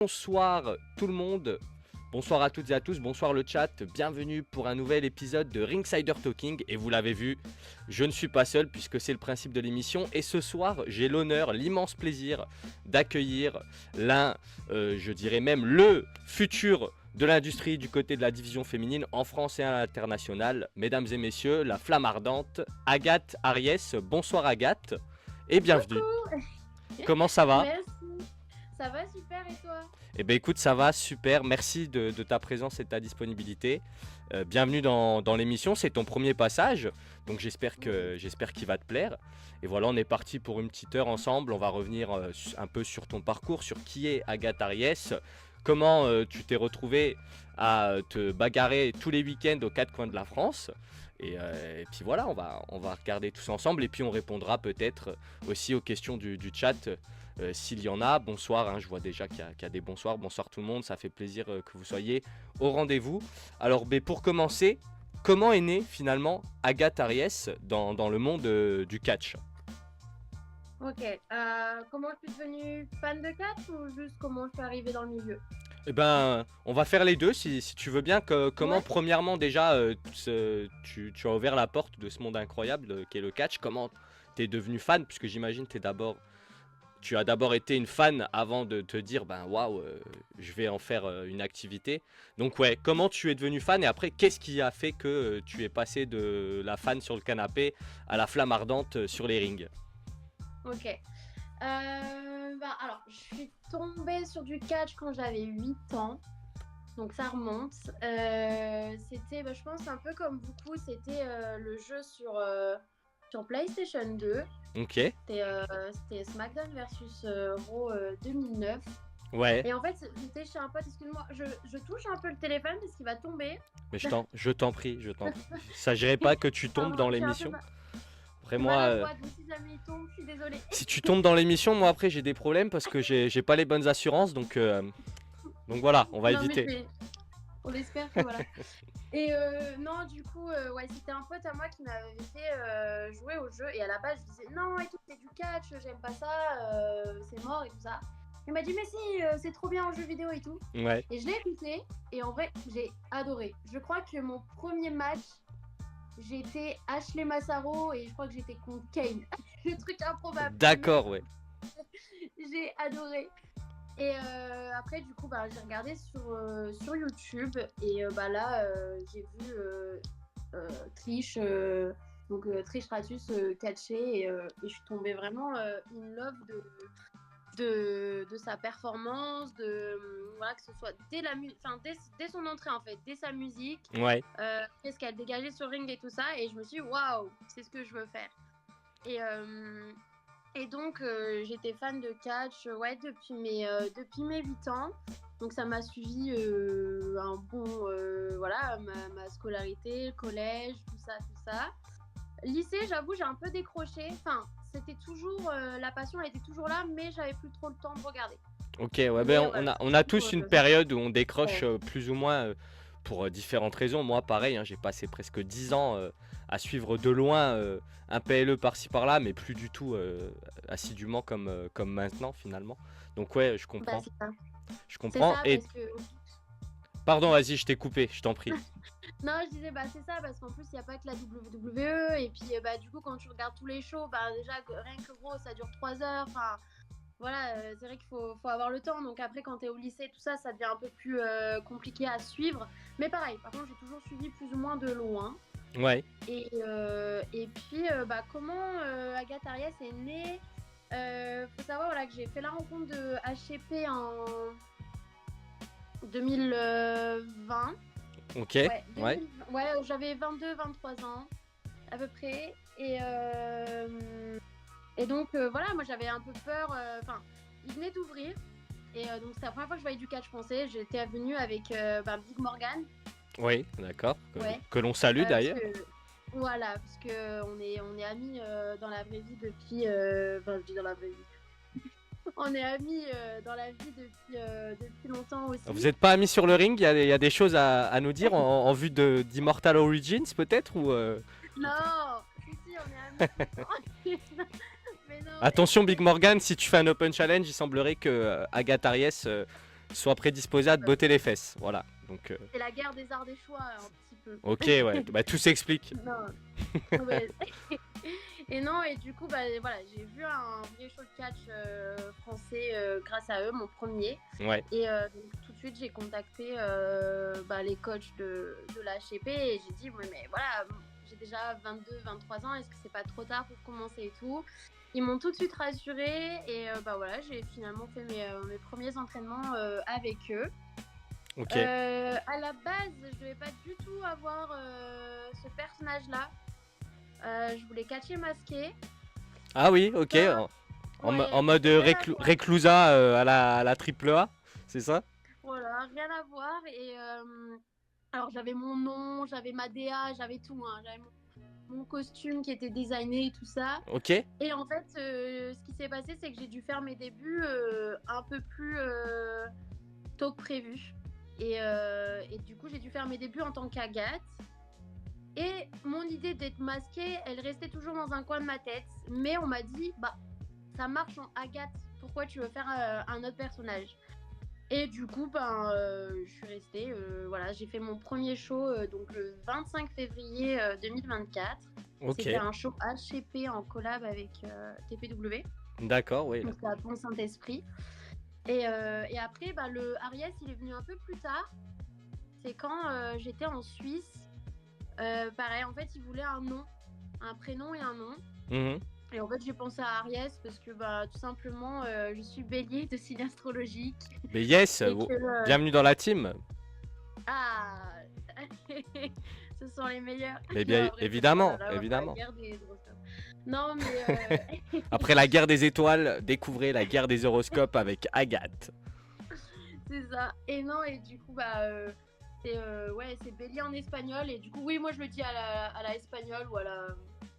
Bonsoir tout le monde, bonsoir à toutes et à tous, bonsoir le chat, bienvenue pour un nouvel épisode de Ringsider Talking. Et vous l'avez vu, je ne suis pas seul puisque c'est le principe de l'émission. Et ce soir, j'ai l'honneur, l'immense plaisir d'accueillir l'un, je dirais même le futur de l'industrie du côté de la division féminine en France et à l'international. Mesdames et messieurs, la flamme ardente, Agathe Ariès. Bonsoir Agathe et bienvenue. Coucou. Comment ça va? Merci. Ça va super et toi? Eh bien écoute, ça va super, merci de ta présence et de ta disponibilité. Bienvenue dans l'émission, c'est ton premier passage, donc j'espère qu'il va te plaire. Et voilà, on est parti pour une petite heure ensemble, on va revenir un peu sur ton parcours, sur qui est Agathe Ariès, comment tu t'es retrouvée à te bagarrer tous les week-ends aux quatre coins de la France. Et puis voilà, on va regarder tout ça ensemble et puis on répondra peut-être aussi aux questions du chat. S'il y en a, bonsoir, hein, je vois déjà qu'il y a des bonsoirs, bonsoir tout le monde, ça fait plaisir que vous soyez au rendez-vous. Alors pour commencer, comment est née finalement Agathe Ariès dans le monde du catch? Ok. Comment je suis devenue fan de catch ou juste comment je suis arrivée dans le milieu? Eh ben, on va faire les deux si tu veux bien. Comment, Ouais. premièrement, déjà, tu as ouvert la porte de ce monde incroyable qu'est le catch. Comment t'es devenu fan? Puisque j'imagine tu as d'abord été une fan avant de te dire, ben waouh, je vais en faire une activité. Donc ouais, comment tu es devenu fan et après, qu'est-ce qui a fait que tu es passé de la fan sur le canapé à la flamme ardente sur les rings? Ok. Alors, je suis tombée sur du catch quand j'avais 8 ans. Donc ça remonte. C'était, je pense, un peu comme beaucoup, c'était le jeu sur PlayStation 2. Ok, C'était SmackDown versus Raw 2009. ouais, Et en fait, j'étais chez un pote, excuse-moi, je touche un peu le téléphone parce qu'il va tomber. mais je t'en prie, je t'en prie. Il s'agirait pas que tu tombes dans Je suis un peu l'émission. Après moi, maladroite, donc si jamais il tombe, je suis désolée. si tu tombes dans l'émission, moi après j'ai des problèmes parce que j'ai pas les bonnes assurances, donc voilà, on va Non, mais éviter. on espère que voilà. Et non, du coup, ouais, c'était un pote à moi qui m'avait fait jouer au jeu. Et à la base, je disais non, et tout, c'est du catch, j'aime pas ça, c'est mort et tout ça. Il m'a dit, mais si, c'est trop bien en jeu vidéo et tout. Ouais. Et je l'ai écouté, et en vrai, j'ai adoré. Je crois que mon premier match, j'étais Ashley Massaro et je crois que j'étais contre Kane. Le truc improbable. D'accord, ouais. J'ai adoré. Et après, du coup, j'ai regardé sur YouTube et là, j'ai vu Trish, Trish Stratus catcher et je suis tombée vraiment in love de sa performance, voilà, que ce soit dès son entrée en fait, dès sa musique, Ouais. qu'est-ce qu'elle dégageait sur ring et tout ça, et je me suis dit waouh, c'est ce que je veux faire. Et donc j'étais fan de catch ouais, depuis mes 8 ans. Donc ça m'a suivi un bon voilà, ma scolarité, le collège, tout ça. Lycée, j'avoue, j'ai un peu décroché. Enfin, c'était toujours la passion, elle était toujours là, mais j'avais plus trop le temps de regarder. Ok, ouais, Mais, on a tous une période où on décroche ouais. plus ou moins pour différentes raisons. Moi, pareil, hein, j'ai passé presque 10 ans à suivre de loin un PLE par-ci par-là, mais plus du tout assidûment comme maintenant finalement. Donc ouais, je comprends. C'est ça. Je C'est comprends. ça, Et parce que... pardon, vas-y, je t'ai coupé, je t'en prie. Non, je disais, c'est ça, parce qu'en plus, il n'y a pas que la WWE. Et puis, du coup, quand tu regardes tous les shows, déjà, rien que gros, ça dure 3 heures. Enfin, voilà, c'est vrai qu'il faut avoir le temps. Donc après, quand tu es au lycée, tout ça, ça devient un peu plus compliqué à suivre. Mais pareil, par contre, j'ai toujours suivi plus ou moins de loin. Ouais. Et puis, comment Agathe Ariès est née? Faut savoir voilà, que j'ai fait la rencontre de HCP en 2020. Ok. Ouais, Ouais. ouais, j'avais 22-23 ans à peu près. Et donc voilà, moi j'avais un peu peur. Enfin, il venait d'ouvrir. Et donc c'était la première fois que je voyais du catch français. J'étais venue avec Big Morgan. Oui, d'accord. Ouais. Que l'on salue d'ailleurs. Voilà, parce qu'on est amis dans la vraie vie depuis. Enfin, je dis dans la vraie vie. On est amis dans la vie depuis longtemps aussi. Vous n'êtes pas amis sur le ring? Il y a des choses à nous dire en vue d'Immortal Origins peut-être ou Non, si, on est amis. Mais non, Attention Big Morgan, si tu fais un Open Challenge, il semblerait que Agathe Ariès sois prédisposé à te botter les fesses. Voilà. Donc, C'est la guerre des arts des choix, un petit peu. ok, ouais. Bah, tout s'explique. Non. Ouais. Et non, et du coup, bah, voilà, j'ai vu un vrai show de catch français grâce à eux, mon premier. Ouais. Et donc, tout de suite, j'ai contacté les coachs de l'HCP et j'ai dit, ouais, mais voilà, j'ai déjà 22, 23 ans, est-ce que c'est pas trop tard pour commencer et tout? Ils m'ont tout de suite rassurée et voilà, j'ai finalement fait mes premiers entraînements avec eux. Ok. À la base, je devais pas du tout avoir ce personnage-là. Je voulais catcher masqué. Ah oui, ok. En mode réclusa à la triple A, c'est ça? Voilà, rien à voir. Et alors j'avais mon nom, j'avais ma DA, j'avais tout. Hein. J'avais mon costume qui était designé et tout ça. Ok. Et en fait, ce qui s'est passé, c'est que j'ai dû faire mes débuts un peu plus tôt que prévu. Et du coup, j'ai dû faire mes débuts en tant qu'Agathe. Et mon idée d'être masquée, elle restait toujours dans un coin de ma tête. Mais on m'a dit, bah, ça marche en Agathe. Pourquoi tu veux faire un autre personnage? Et du coup, je suis restée. Voilà, j'ai fait mon premier show donc le 25 février 2024. Ok. C'était un show HCP en collab avec TPW. D'accord, oui. Donc à Pont-Saint-Esprit. Et après, le Ariès, il est venu un peu plus tard. C'est quand j'étais en Suisse. Pareil, en fait, il voulait un nom, un prénom et un nom. Mhm. Et en fait, j'ai pensé à Ariès parce que tout simplement, je suis bélier de signe astrologique. Mais yes, bienvenue dans la team. Ah, ce sont les meilleurs. Mais bien, Après, évidemment, voilà, évidemment. la guerre des horoscopes. Non, mais Après la guerre des étoiles, découvrez la guerre des horoscopes avec Agathe. c'est ça. Et non, et du coup, c'est bélier en espagnol. Et du coup, oui, moi je le dis à la espagnole ou à la.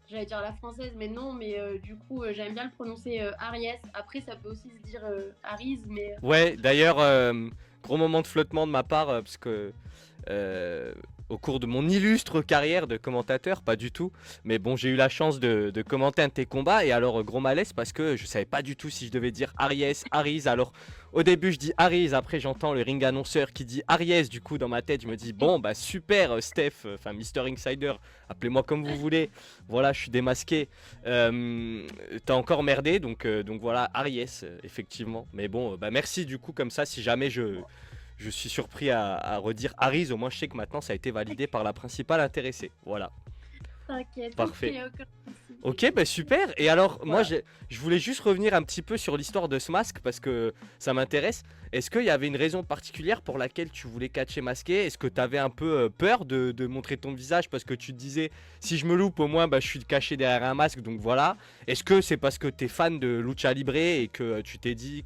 J'allais dire à la française, mais non, mais du coup, j'aime bien le prononcer Aries. Après, ça peut aussi se dire Aries, mais. Ouais, d'ailleurs, gros moment de flottement de ma part, parce que au cours de mon illustre carrière de commentateur, pas du tout, mais bon, j'ai eu la chance de commenter un de tes combats, et alors gros malaise parce que je savais pas du tout si je devais dire Aries, Aries. Alors au début je dis Aries, après j'entends le ring annonceur qui dit Aries, du coup dans ma tête je me dis bon bah super Steph, enfin Mister Insider, appelez-moi comme vous voulez, voilà je suis démasqué, t'as encore merdé, donc voilà Aries effectivement, mais bon bah merci du coup, comme ça si jamais je suis surpris à redire Aries, au moins je sais que maintenant ça a été validé par la principale intéressée. Voilà. T'inquiète. Parfait. Aucun souci. Ok, bah super. Et alors, moi, Voilà. je voulais juste revenir un petit peu sur l'histoire de ce masque parce que ça m'intéresse. Est-ce qu'il y avait une raison particulière pour laquelle tu voulais catcher masqué? Est-ce que tu avais un peu peur de montrer ton visage parce que tu te disais, si je me loupe, au moins, bah, je suis caché derrière un masque, donc voilà. Est-ce que c'est parce que tu es fan de Lucha Libre et que tu t'es dit,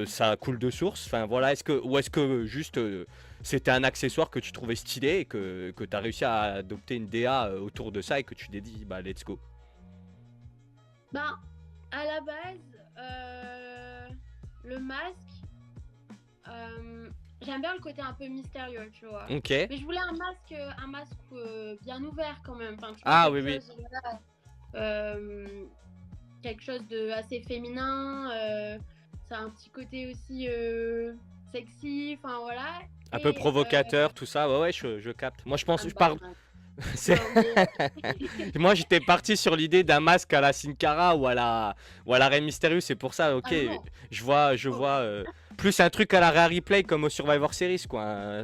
ça coule de source? Enfin voilà, ou est-ce que juste c'était un accessoire que tu trouvais stylé et que tu as réussi à adopter une DA autour de ça et que tu t'es dit, bah let's go? À la base, le masque, j'aime bien le côté un peu mystérieux, tu vois. Ok. Mais je voulais un masque bien ouvert quand même. Enfin, tu vois, Ah oui, oui. voilà, quelque chose de assez féminin. Ça a un petit côté aussi sexy. Enfin voilà. Un peu provocateur, tout ça. Ouais, ouais, je capte. Moi, je pense. Je parle. Moi, j'étais parti sur l'idée d'un masque à la Sin Cara ou à la Rey Mysterio. C'est pour ça, ok. Je vois plus un truc à la Rare Replay comme au Survivor Series, quoi.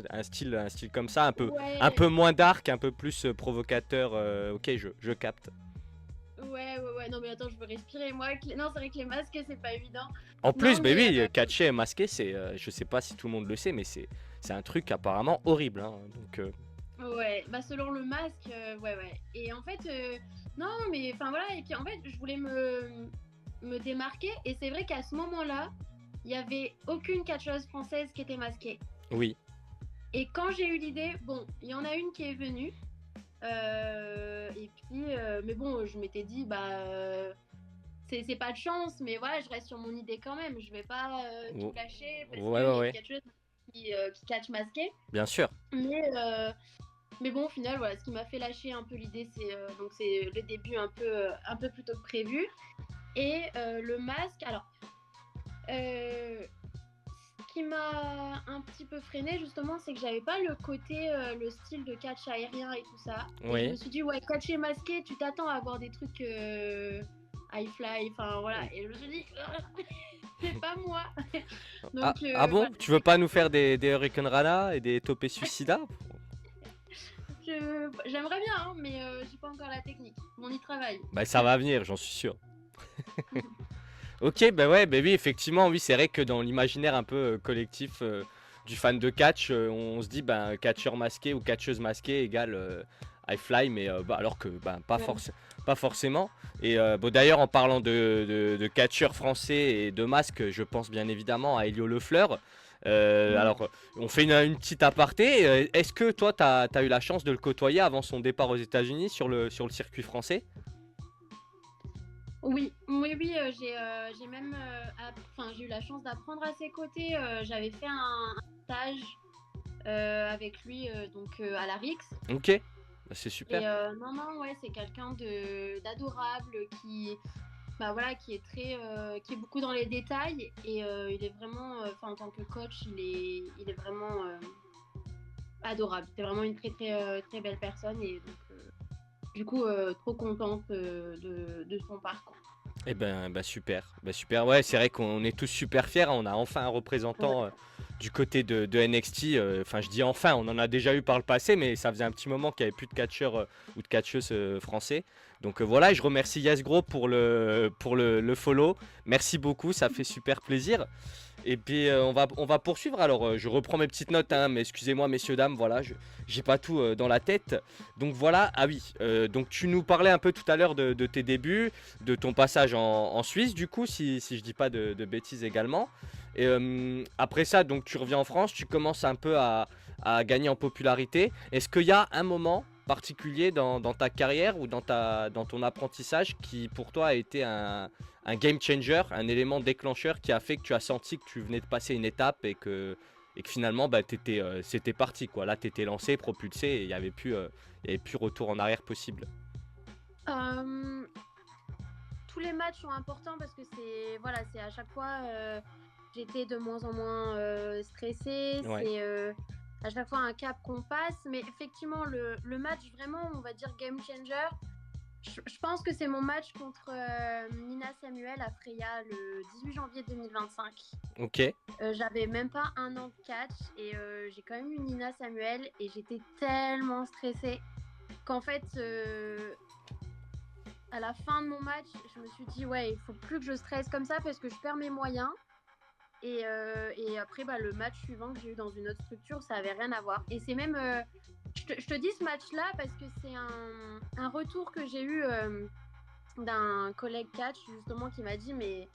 Un style comme ça, un peu moins dark, un peu plus provocateur. Ok, je capte. Ouais. Non, mais attends, je veux respirer. Moi, non, c'est vrai que les masques, c'est pas évident. En plus, mais oui, catcher et masquer, c'est. Je sais pas si tout le monde le sait, mais c'est un truc apparemment horrible. Hein, donc. Ouais, selon le masque, ouais. Et en fait, non, mais enfin voilà, et puis en fait, je voulais me démarquer, et c'est vrai qu'à ce moment-là, il y avait aucune catcheuse française qui était masquée. Oui. Et quand j'ai eu l'idée, bon, il y en a une qui est venue, et puis, mais bon, je m'étais dit, c'est pas de chance, mais voilà, je reste sur mon idée quand même, je vais pas tout lâcher, parce qu'il y a une catcheuse qui catch masquée. Bien sûr. Mais bon, au final, voilà, ce qui m'a fait lâcher un peu l'idée, c'est le début un peu plus tôt que prévu. Et le masque, alors, ce qui m'a un petit peu freiné justement, c'est que j'avais pas le côté, le style de catch aérien et tout ça. Et je Oui. me suis dit, ouais, catcher masqué, tu t'attends à avoir des trucs high fly, enfin voilà. Et je me suis dit, c'est pas moi. Ah, Donc ah bon? voilà, Tu veux pas nous faire des Hurricane Rana et des Topé Suicida? j'aimerais bien, hein, mais j'ai pas encore la technique. On y travaille. Bah ça va venir, j'en suis sûr. Ok, bah ouais, bah oui, effectivement, oui, c'est vrai que dans l'imaginaire un peu collectif du fan de catch, on se dit ben catcheur masqué ou catcheuse masquée égale high fly, mais bah, alors que ben, Ouais. pas forcément. Et bon, d'ailleurs, en parlant de catcheurs français et de masques, je pense bien évidemment à Elio Lefleur. Mhm. Alors, on fait une petite aparté. Est-ce que toi, t'as eu la chance de le côtoyer avant son départ aux États-Unis sur le circuit français? Oui, oui, oui, j'ai même, enfin, j'ai eu la chance d'apprendre à ses côtés. J'avais fait un stage avec lui donc à la Rix. Ok, bah, c'est super. Et non, non, ouais, c'est quelqu'un de d'adorable bah voilà, qui est beaucoup dans les détails et il est vraiment, enfin en tant que coach, il est vraiment adorable. C'est vraiment une très très très belle personne et donc du coup trop contente de son parcours. Eh ben, bah super, bah super. Ouais, c'est vrai qu'on est tous super fiers, hein. On a enfin un représentant Ouais. du côté de NXT. Enfin, je dis enfin, on en a déjà eu par le passé, mais ça faisait un petit moment qu'il n'y avait plus de catcheurs ou de catcheuses français. Donc voilà, et je remercie Yasgro pour le follow. Merci beaucoup, ça fait super plaisir. Et puis on va poursuivre. Alors je reprends mes petites notes, hein, mais excusez-moi messieurs dames, voilà, j'ai pas tout dans la tête. Donc voilà, ah oui, donc tu nous parlais un peu tout à l'heure de tes débuts, de ton passage en Suisse du coup, si je dis pas de bêtises également. Et après ça, donc tu reviens en France, tu commences un peu à gagner en popularité. Est-ce qu'il y a un moment particulier dans ta carrière ou dans ton apprentissage qui pour toi a été un game changer, un élément déclencheur qui a fait que tu as senti que tu venais de passer une étape et que finalement bah, c'était parti quoi. Là t'étais lancé, propulsé et il y avait plus retour en arrière possible. Euh, Tous les matchs sont importants parce que c'est voilà, c'est à chaque fois j'étais de moins en moins stressée, Ouais, c'est à chaque fois un cap qu'on passe, mais effectivement le match vraiment, on va dire game changer. Je pense que c'est mon match contre Nina Samuel à Freya le 18 janvier 2025. ok, J'avais même pas un an de catch et j'ai quand même eu Nina Samuel et j'étais tellement stressée qu'en fait à la fin de mon match, je me suis dit, ouais, il faut plus que je stresse comme ça parce que je perds mes moyens. Et après, bah, le match suivant que j'ai eu dans une autre structure, ça avait rien à voir. Et c'est même, je te dis ce match-là parce que c'est un retour que j'ai eu d'un collègue catch justement qui m'a dit, mais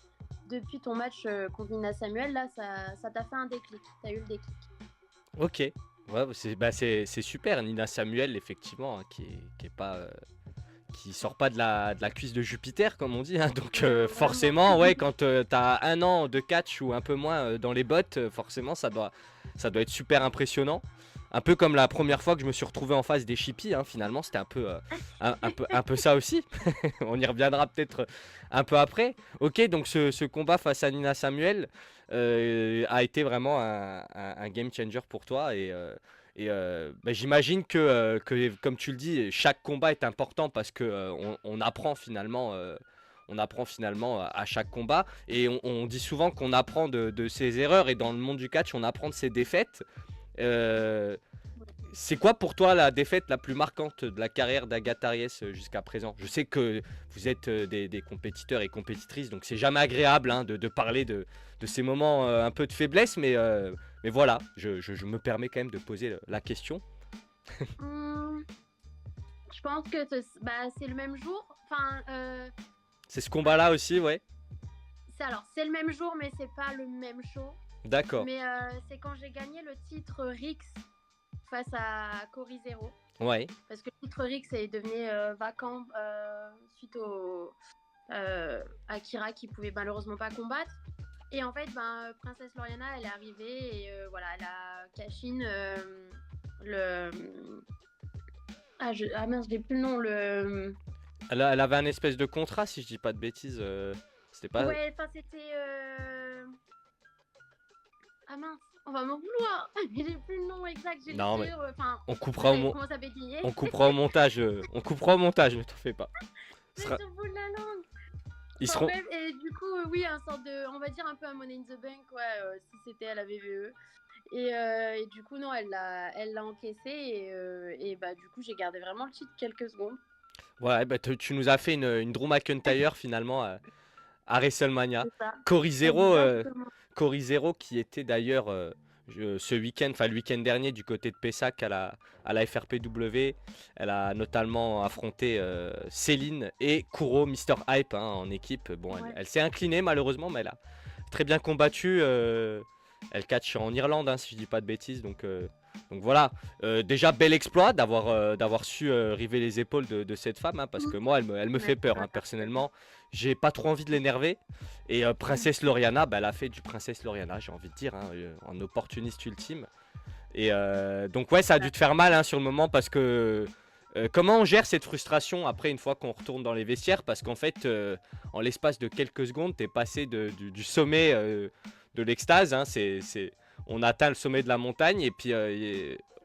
depuis ton match contre Nina Samuel, là, ça t'a fait un déclic. T'as eu le déclic. ok. Ouais, c'est super. Nina Samuel, effectivement, hein, qui est pas, qui sort pas de la cuisse de Jupiter, comme on dit, hein. Donc Vraiment. forcément, ouais, quand t'as un an de catch ou un peu moins dans les bottes, forcément, ça doit être super impressionnant. Un peu comme la première fois que je me suis retrouvé en face des chippies, hein, finalement, c'était un peu ça aussi. On y reviendra peut-être un peu après. Ok, donc ce combat face à Nina Samuel a été vraiment un game changer pour toi et bah, j'imagine que, comme tu le dis, chaque combat est important parce que on apprend finalement. On apprend finalement à chaque combat et on dit souvent qu'on apprend de ses erreurs et dans le monde du catch on apprend de ses défaites. Euh, c'est quoi pour toi la défaite la plus marquante de la carrière d'Agatha Ariès jusqu'à présent? Je sais que vous êtes des compétiteurs et compétitrices, donc c'est jamais agréable hein, de parler de ces moments un peu de faiblesse, mais voilà, je me permets quand même de poser la question. Hum, je pense que bah, c'est le même jour. Enfin, C'est ce combat-là aussi, ouais. c'est le même jour, mais c'est pas le même show. D'accord. Mais c'est quand j'ai gagné le titre Rix face à Cory Zero. Ouais. Parce que le titre Rix est devenu vacant suite au Akira qui pouvait malheureusement pas combattre. Et en fait, ben, Princesse Loriana, elle est arrivée et voilà, elle a cash-in le. Ah mince, j'ai plus le nom. Elle avait un espèce de contrat, si je dis pas de bêtises. C'était pas. Ouais, enfin c'était. Ah mince, on va m'en vouloir. J'ai plus le nom exact, j'ai Non, le mais sûr. Enfin, on coupera au, j'avais mon- commencé à bégayer. on coupera au montage. On coupera au montage, ne t'en fais pas. Ce Mais sera- sur le bout de la langue. Ils Enfin seront. bref, et du coup, oui, un sorte de, on va dire un peu un Money in the Bank, ouais, si c'était à la VVE. Et du coup, non, elle l'a encaissé et bah du coup, j'ai gardé vraiment le titre quelques secondes. Ouais, bah, tu nous as fait une Drew McIntyre finalement à WrestleMania. C'est ça. Cory Zero, Exactement. Cory Zero qui était d'ailleurs ce week-end, enfin le week-end dernier du côté de Pessac à la FRPW. Elle a notamment affronté Céline et Kuro, Mister Hype en équipe. Bon, Ouais. elle s'est inclinée malheureusement, mais elle a très bien combattu. Elle catch en Irlande, si je dis pas de bêtises. Donc voilà, déjà bel exploit d'avoir su river les épaules de cette femme, parce que moi elle me fait Ouais, peur, personnellement. J'ai pas trop envie de l'énerver. Et Princesse Loriana, bah, elle a fait du Princesse Loriana, j'ai envie de dire, en opportuniste ultime. Et donc ouais, ça a dû te faire mal sur le moment parce que comment on gère cette frustration après une fois qu'on retourne dans les vestiaires? Parce qu'en fait, en l'espace de quelques secondes, t'es passé du sommet de l'extase. On atteint le sommet de la montagne et puis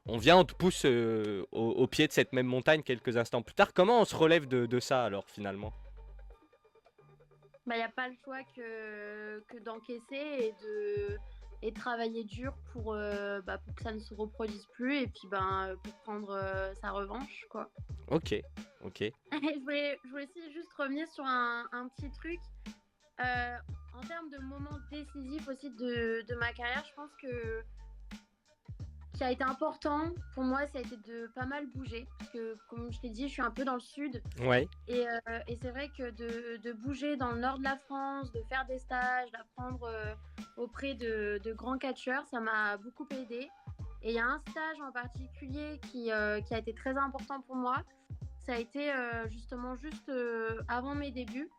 on vient, on te pousse au pied de cette même montagne quelques instants plus tard. Comment on se relève de ça alors finalement? bah, y a pas le choix que d'encaisser et travailler dur pour que ça ne se reproduise plus et puis pour prendre sa revanche, quoi. Ok, ok. Je voulais aussi juste revenir sur un petit truc. En termes de moments décisifs aussi de ma carrière, je pense que qui a été important pour moi, ça a été de pas mal bouger. Parce que, comme je t'ai dit, je suis un peu dans le sud. Ouais, Et c'est vrai que de bouger dans le nord de la France, de faire des stages, d'apprendre auprès de grands catcheurs, ça m'a beaucoup aidé. Et il y a un stage en particulier qui a été très important pour moi. Ça a été justement juste avant mes débuts.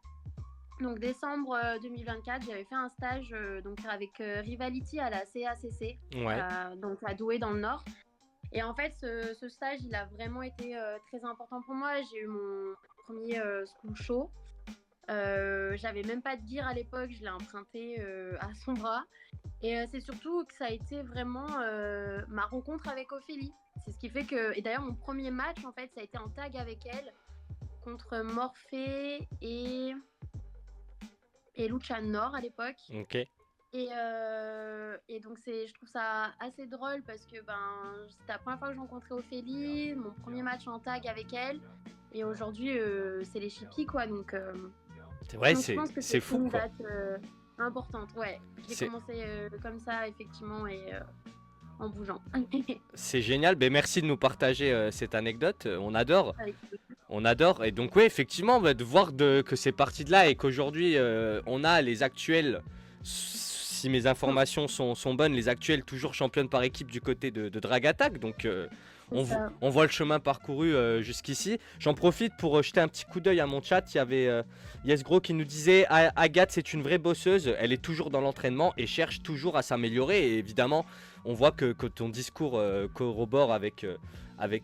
Donc décembre 2024, j'avais fait un stage donc avec Rivality à la CACC, ouais. donc à Douai dans le Nord. Et en fait, ce stage, il a vraiment été très important pour moi. J'ai eu mon premier school show. J'avais même pas de gear à l'époque, je l'ai emprunté à son bras. Et c'est surtout que ça a été vraiment ma rencontre avec Ophélie. C'est ce qui fait que... Et d'ailleurs, mon premier match, en fait, ça a été en tag avec elle contre Morphée et Lucha Nord à l'époque. Ok. Et donc je trouve ça assez drôle parce que c'était la première fois que je rencontrais Ophélie, mon premier match en tag avec elle. Et aujourd'hui, c'est les chippies, quoi. Donc C'est vrai, je pense que c'est fou une quoi. date importante. Ouais, j'ai C'est- commencé comme ça, effectivement, et en bougeant. C'est génial, ben, merci de nous partager cette anecdote, on adore. Avec- On adore. Et donc, oui, effectivement, bah, de voir que c'est parti de là et qu'aujourd'hui, on a les actuels, si mes informations sont bonnes, les actuels toujours championnes par équipe du côté de Drag Attack. Donc, C'est ça. on voit le chemin parcouru jusqu'ici. J'en profite pour jeter un petit coup d'œil à mon chat. Il y avait Yesgro qui nous disait Agathe, c'est une vraie bosseuse. Elle est toujours dans l'entraînement et cherche toujours à s'améliorer. Et évidemment, on voit que ton discours corrobore avec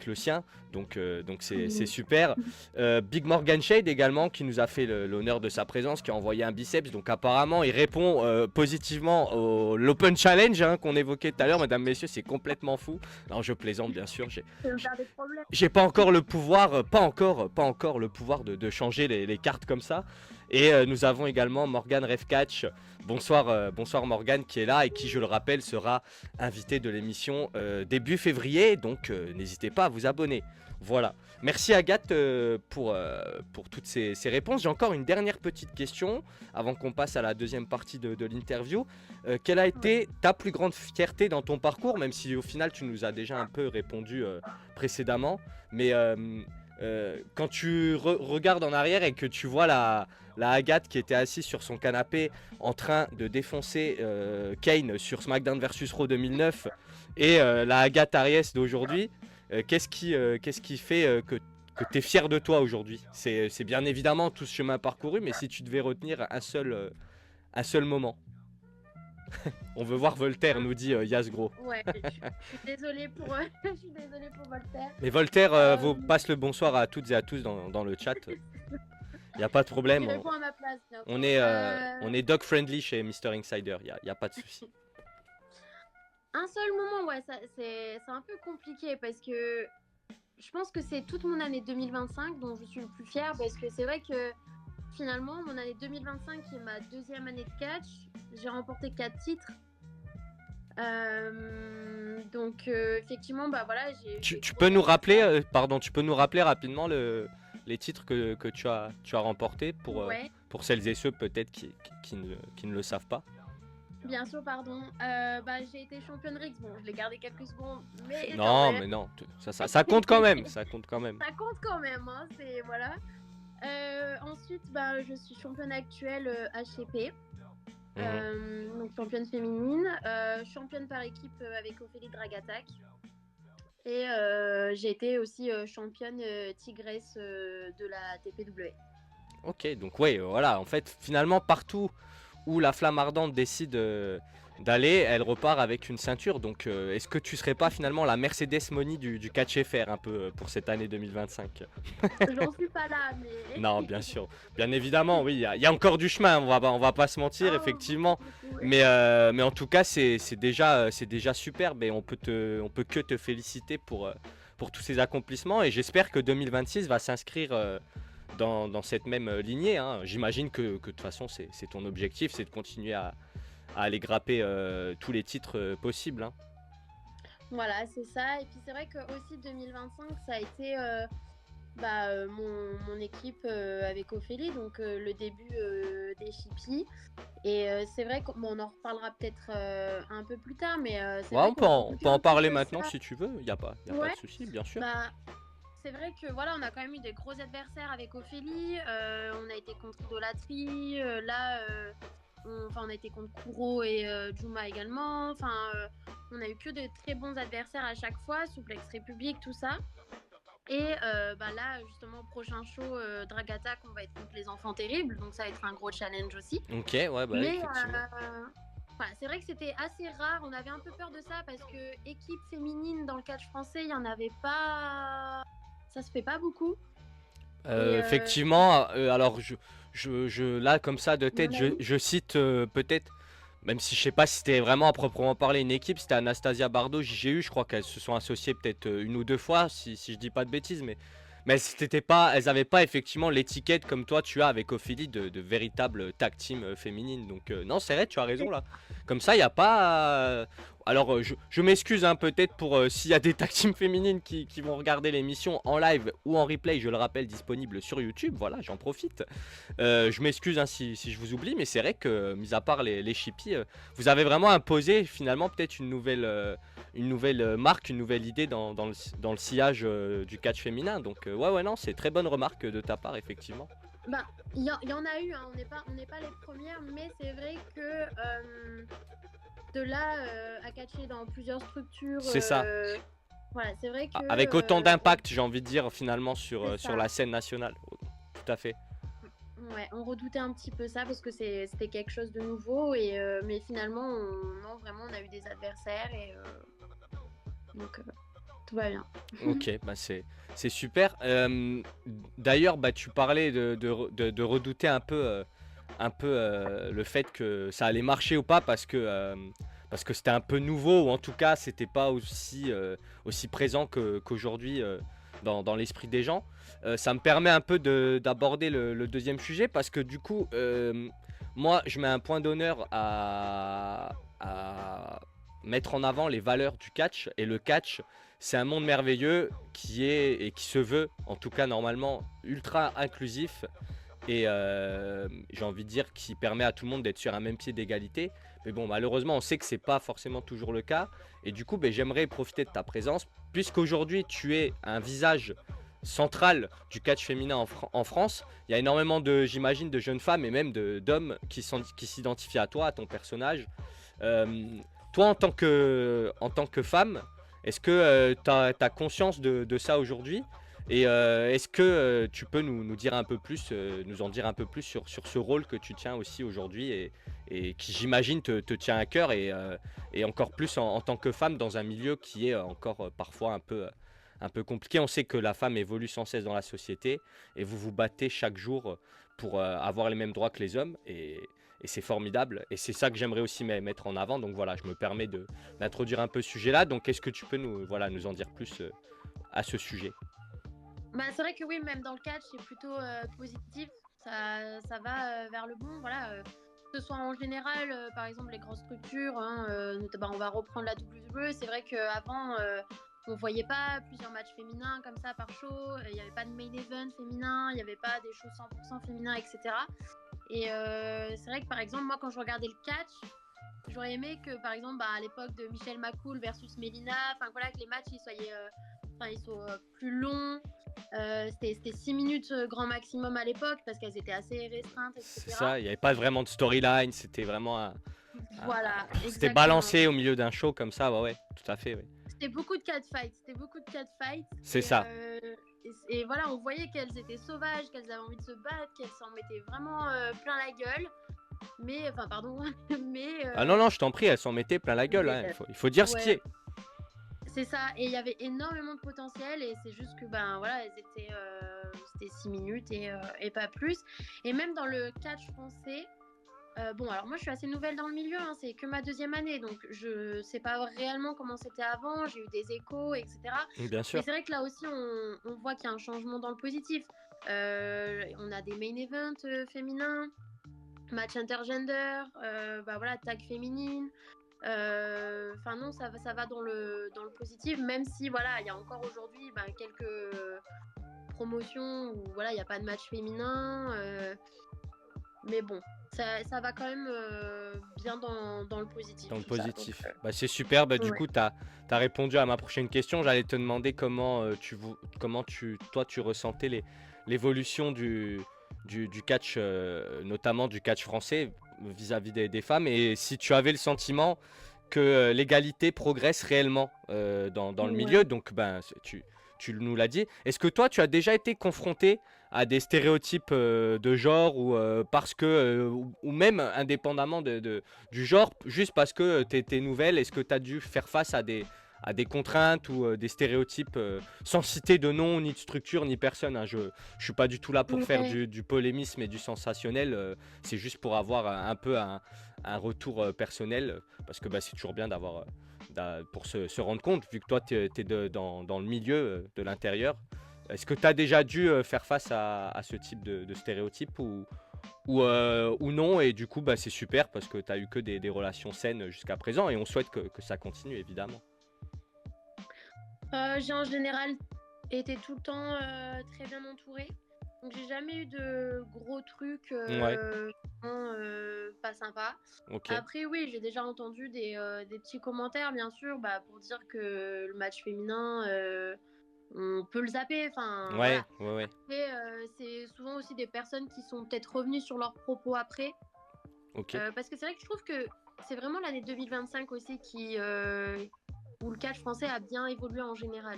le sien. Donc c'est super. Big Morgan Shade également qui nous a fait l'honneur de sa présence, qui a envoyé un biceps. Donc apparemment il répond positivement l'Open Challenge qu'on évoquait tout à l'heure. Mesdames, messieurs, c'est complètement fou. Non, je plaisante bien sûr. Ça me faire des problèmes. J'ai pas encore le pouvoir, pas encore le pouvoir de changer les cartes comme ça. Et nous avons également Morgan Refcatch. Bonsoir Morgan qui est là et qui, je le rappelle, sera invité de l'émission début février. Donc n'hésitez pas à vous abonner. Voilà. Merci Agathe pour toutes ces réponses. J'ai encore une dernière petite question avant qu'on passe à la deuxième partie de l'interview. Quelle a été ta plus grande fierté dans ton parcours, même si au final tu nous as déjà un peu répondu précédemment. Mais quand tu regardes en arrière et que tu vois la Agathe qui était assise sur son canapé en train de défoncer Kane sur SmackDown vs Raw 2009 et la Agathe Aries d'aujourd'hui, qu'est-ce qui fait que tu es fier de toi aujourd'hui? C'est bien évidemment tout ce chemin parcouru, mais si tu devais retenir un seul moment. On veut voir Voltaire, nous dit Yasgro. Ouais, je suis désolée pour, je suis désolée pour Voltaire. Mais Voltaire vous passe le bonsoir à toutes et à tous dans le chat. Il n'y a pas de problème. Il répond à ma place, bien sûr. On est dog friendly chez Mr. Insider. Il y a pas de souci. Un seul moment, ouais, c'est un peu compliqué parce que je pense que c'est toute mon année 2025 dont je suis le plus fière parce que c'est vrai que finalement, mon année 2025 qui est ma deuxième année de catch, j'ai remporté 4 titres. Donc effectivement, bah voilà, j'ai eu des Tu gros peux nous rappeler, adversaires. pardon, tu peux nous rappeler rapidement les titres que tu as remportés Ouais, pour celles et ceux peut-être qui ne le savent pas. bien sûr, pardon. Bah, j'ai été championne Rix. Bon, je l'ai gardé quelques secondes, mais quand Non, même. mais non, ça compte quand même, ça compte quand même. Ça compte quand même, hein, c'est voilà. Ensuite, bah, je suis championne actuelle HCP, Mhm. donc championne féminine, championne par équipe avec Ophélie Dragatak. Et j'ai été aussi championne tigresse de la TPW. Ok, donc ouais, voilà, en fait, finalement, partout où la flamme ardente décide d'aller, elle repart avec une ceinture. Donc, est-ce que tu serais pas finalement la Mercedes Money du catch FR un peu pour cette année 2025? J'en suis pas là, mais. Non, bien sûr, bien évidemment, oui, il y a encore du chemin, on va pas se mentir, Oh, beaucoup, effectivement. beaucoup. Mais en tout cas, c'est déjà superbe et on peut que te féliciter pour tous ces accomplissements. Et j'espère que 2026 va s'inscrire dans cette même lignée, hein. J'imagine que de toute façon, c'est ton objectif, c'est de continuer à aller grapper tous les titres possibles, hein. Voilà, c'est ça. Et puis c'est vrai que aussi 2025, ça a été mon équipe avec Ophélie, donc le début des Chippies. Et c'est vrai qu'on bon, on en reparlera peut-être un peu plus tard, mais c'est Ouais, vrai qu'on on redoutait peut un en petit parler peu maintenant ça. si tu veux, y a pas Ouais, de souci, bien sûr. bah c'est vrai que voilà, on a quand même eu des gros adversaires avec Ophélie. On a été contre Idolatrie. On a été contre Kuro et Juma également. Enfin, on a eu que de très bons adversaires à chaque fois, Souplex République, tout ça. Et là, justement, prochain show, Drag Attack, on va être contre les enfants terribles. Donc ça va être un gros challenge aussi. Ok, ouais, bah Mais effectivement. voilà, c'est vrai que c'était assez rare. On avait un peu peur de ça parce que équipe féminine dans le catch français, il n'y en avait pas. Ça se fait pas beaucoup. Et Effectivement, alors là comme ça de il y tête, en a une. je cite peut-être, même si je sais pas si c'était vraiment à proprement parler une équipe, c'était Anastasia Bardot, JGU, je crois qu'elles se sont associées peut-être une ou deux fois, si je dis pas de bêtises, mais c'était pas, elles avaient pas effectivement l'étiquette comme toi tu as avec Ophélie de véritable tag team féminine. Donc non, c'est vrai, tu as raison là. Comme ça, il y a pas. Alors je m'excuse hein, peut-être pour s'il y a des tag teams féminines qui vont regarder l'émission en live ou en replay, je le rappelle, disponible sur YouTube. Voilà, j'en profite. Je m'excuse hein, si je vous oublie, mais c'est vrai que, mis à part les chippies, vous avez vraiment imposé finalement peut-être une nouvelle marque, une nouvelle idée dans le sillage du catch féminin. Donc, ouais, non, c'est très bonne remarque de ta part, effectivement. Bah, il y en a eu, hein. On n'est pas les premières, mais c'est vrai que de là à catcher dans plusieurs structures, C'est ça. voilà, c'est vrai que Avec autant d'impact, j'ai envie de dire, finalement, c'est sur ça. la scène nationale. Tout à fait. Ouais, on redoutait un petit peu ça parce que c'était quelque chose de nouveau et mais finalement non vraiment on a eu des adversaires et donc tout va bien. Ok, bah c'est super. D'ailleurs, bah, tu parlais de redouter un peu le fait que ça allait marcher ou pas parce que c'était un peu nouveau ou en tout cas c'était pas aussi présent qu'aujourd'hui dans l'esprit des gens. Ça me permet un peu d'aborder le deuxième sujet parce que du coup, moi je mets un point d'honneur à mettre en avant les valeurs du catch et le catch c'est un monde merveilleux qui est et qui se veut en tout cas normalement ultra inclusif et j'ai envie de dire qui permet à tout le monde d'être sur un même pied d'égalité. Mais bon, malheureusement, on sait que c'est pas forcément toujours le cas. Et du coup, ben, j'aimerais profiter de ta présence, puisqu'aujourd'hui tu es un visage central du catch féminin en France. Il y a énormément j'imagine, de jeunes femmes et même d'hommes qui s'identifient à toi, à ton personnage. Euh, Toi, en tant que femme, est-ce que tu as conscience de ça aujourd'hui? Et est-ce que tu peux nous dire un peu plus, nous en dire un peu plus sur ce rôle que tu tiens aussi aujourd'hui et qui j'imagine te tient à cœur et encore plus en tant que femme dans un milieu qui est encore parfois un peu compliqué. On sait que la femme évolue sans cesse dans la société et vous vous battez chaque jour pour avoir les mêmes droits que les hommes. c'est formidable. Et c'est ça que j'aimerais aussi mettre en avant. Donc voilà, je me permets d'introduire un peu ce sujet-là. Donc est-ce que tu peux nous en dire plus à ce sujet? Bah, c'est vrai que oui, même dans le catch, c'est plutôt positif. Ça va vers le bon. Voilà, que ce soit en général, par exemple, les grosses structures, hein, on va reprendre la WWE. C'est vrai qu'avant, on voyait pas plusieurs matchs féminins comme ça par show. Il n'y avait pas de main event féminin, il n'y avait pas des shows 100% féminins, etc. Et c'est vrai que par exemple, moi, quand je regardais le catch, j'aurais aimé que, par exemple, à l'époque de Michelle McCool versus Melina, voilà, que les matchs ils soient plus longs. C'était 6 minutes grand maximum à l'époque parce qu'elles étaient assez restreintes, etc. C'est ça, il n'y avait pas vraiment de storyline, c'était vraiment voilà, c'était balancé au milieu d'un show comme ça, ouais, tout à fait. Ouais. C'était beaucoup de catfights, C'est ça. Et voilà, on voyait qu'elles étaient sauvages, qu'elles avaient envie de se battre, qu'elles s'en mettaient vraiment plein la gueule. Mais, enfin, pardon, mais... Ah non, je t'en prie, elles s'en mettaient plein la gueule, hein. Il faut dire ce qui est. C'est ça, et il y avait énormément de potentiel, et c'est juste que, voilà, c'était 6 minutes et pas plus. Et même dans le catch français, alors moi je suis assez nouvelle dans le milieu, hein, c'est que ma 2e année, donc je sais pas réellement comment c'était avant, j'ai eu des échos, etc. Bien sûr. Mais c'est vrai que là aussi on voit qu'il y a un changement dans le positif. On a des main events féminins, match intergender, voilà, tag féminine. Non, ça va dans le positif, même si voilà, il y a encore aujourd'hui quelques promotions où voilà, il n'y a pas de match féminin. Mais bon, ça va quand même bien dans le positif. Dans le positif. C'est super. Du coup, tu as répondu à ma prochaine question. J'allais te demander comment toi, tu ressentais l'évolution du catch, notamment du catch français vis-à-vis des femmes. Et si tu avais le sentiment que l'égalité progresse réellement dans le milieu. Donc, tu nous l'as dit. Est-ce que toi, tu as déjà été confronté à des stéréotypes de genre parce que, ou même indépendamment du genre, juste parce que tu étais nouvelle, est-ce que tu as dû faire face à des contraintes ou des stéréotypes sans citer de nom, ni de structure, ni personne, hein. Je ne suis pas du tout là pour faire du polémisme et du sensationnel. C'est juste pour avoir un peu un retour personnel, parce que c'est toujours bien d'avoir... pour se rendre compte, vu que toi tu es dans le milieu de l'intérieur. Est-ce que tu as déjà dû faire face à ce type de stéréotype ou non, et du coup c'est super parce que tu as eu que des relations saines jusqu'à présent, et on souhaite que ça continue évidemment. J'ai en général été tout le temps très bien entourée, donc j'ai jamais eu de gros trucs pas sympas. Okay. Après oui, j'ai déjà entendu des petits commentaires, bien sûr, pour dire que le match féminin on peut le zapper, ouais. Après, c'est souvent aussi des personnes qui sont peut-être revenues sur leurs propos après. Parce que c'est vrai que je trouve que c'est vraiment l'année 2025 aussi où le catch français a bien évolué en général.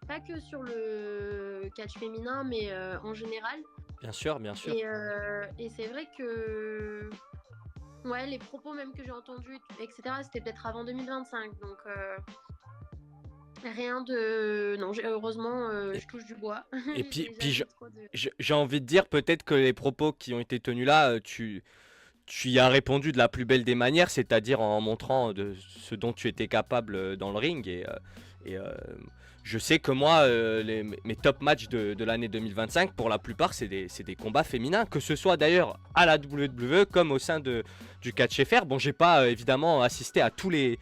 Pas que sur le catch féminin, mais en général. Bien sûr. Et c'est vrai que les propos même que j'ai entendus, etc., c'était peut-être avant 2025. Donc rien de... Non, heureusement, je touche du bois. Et puis j'ai envie de dire peut-être que les propos qui ont été tenus là, tu y as répondu de la plus belle des manières, c'est-à-dire en montrant de ce dont tu étais capable dans le ring. Et je sais que moi, mes top matchs de l'année 2025, pour la plupart, c'est des combats féminins, que ce soit d'ailleurs à la WWE comme au sein du catch FR. Bon, j'ai pas évidemment assisté à tous les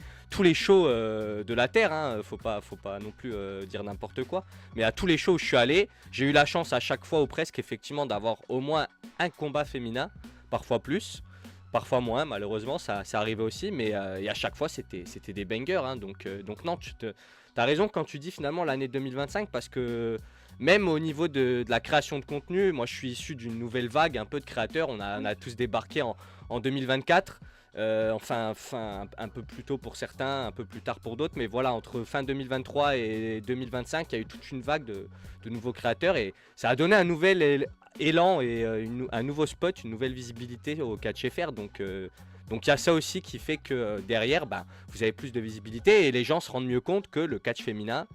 shows de la Terre, hein. Faut pas non plus dire n'importe quoi. Mais à tous les shows où je suis allé, j'ai eu la chance à chaque fois ou presque effectivement d'avoir au moins un combat féminin, parfois plus. Parfois moins, malheureusement, ça arrivait aussi, mais et à chaque fois c'était des bangers, hein. Donc non, t'as raison quand tu dis finalement l'année 2025, parce que même au niveau de la création de contenu, moi je suis issu d'une nouvelle vague un peu de créateurs. On a tous débarqué en 2024, enfin un peu plus tôt pour certains, un peu plus tard pour d'autres, mais voilà, entre fin 2023 et 2025, il y a eu toute une vague de nouveaux créateurs, et ça a donné un nouvel élan et un nouveau spot, une nouvelle visibilité au catch FR. Donc il y a ça aussi qui fait que derrière, vous avez plus de visibilité, et les gens se rendent mieux compte que le catch féminin,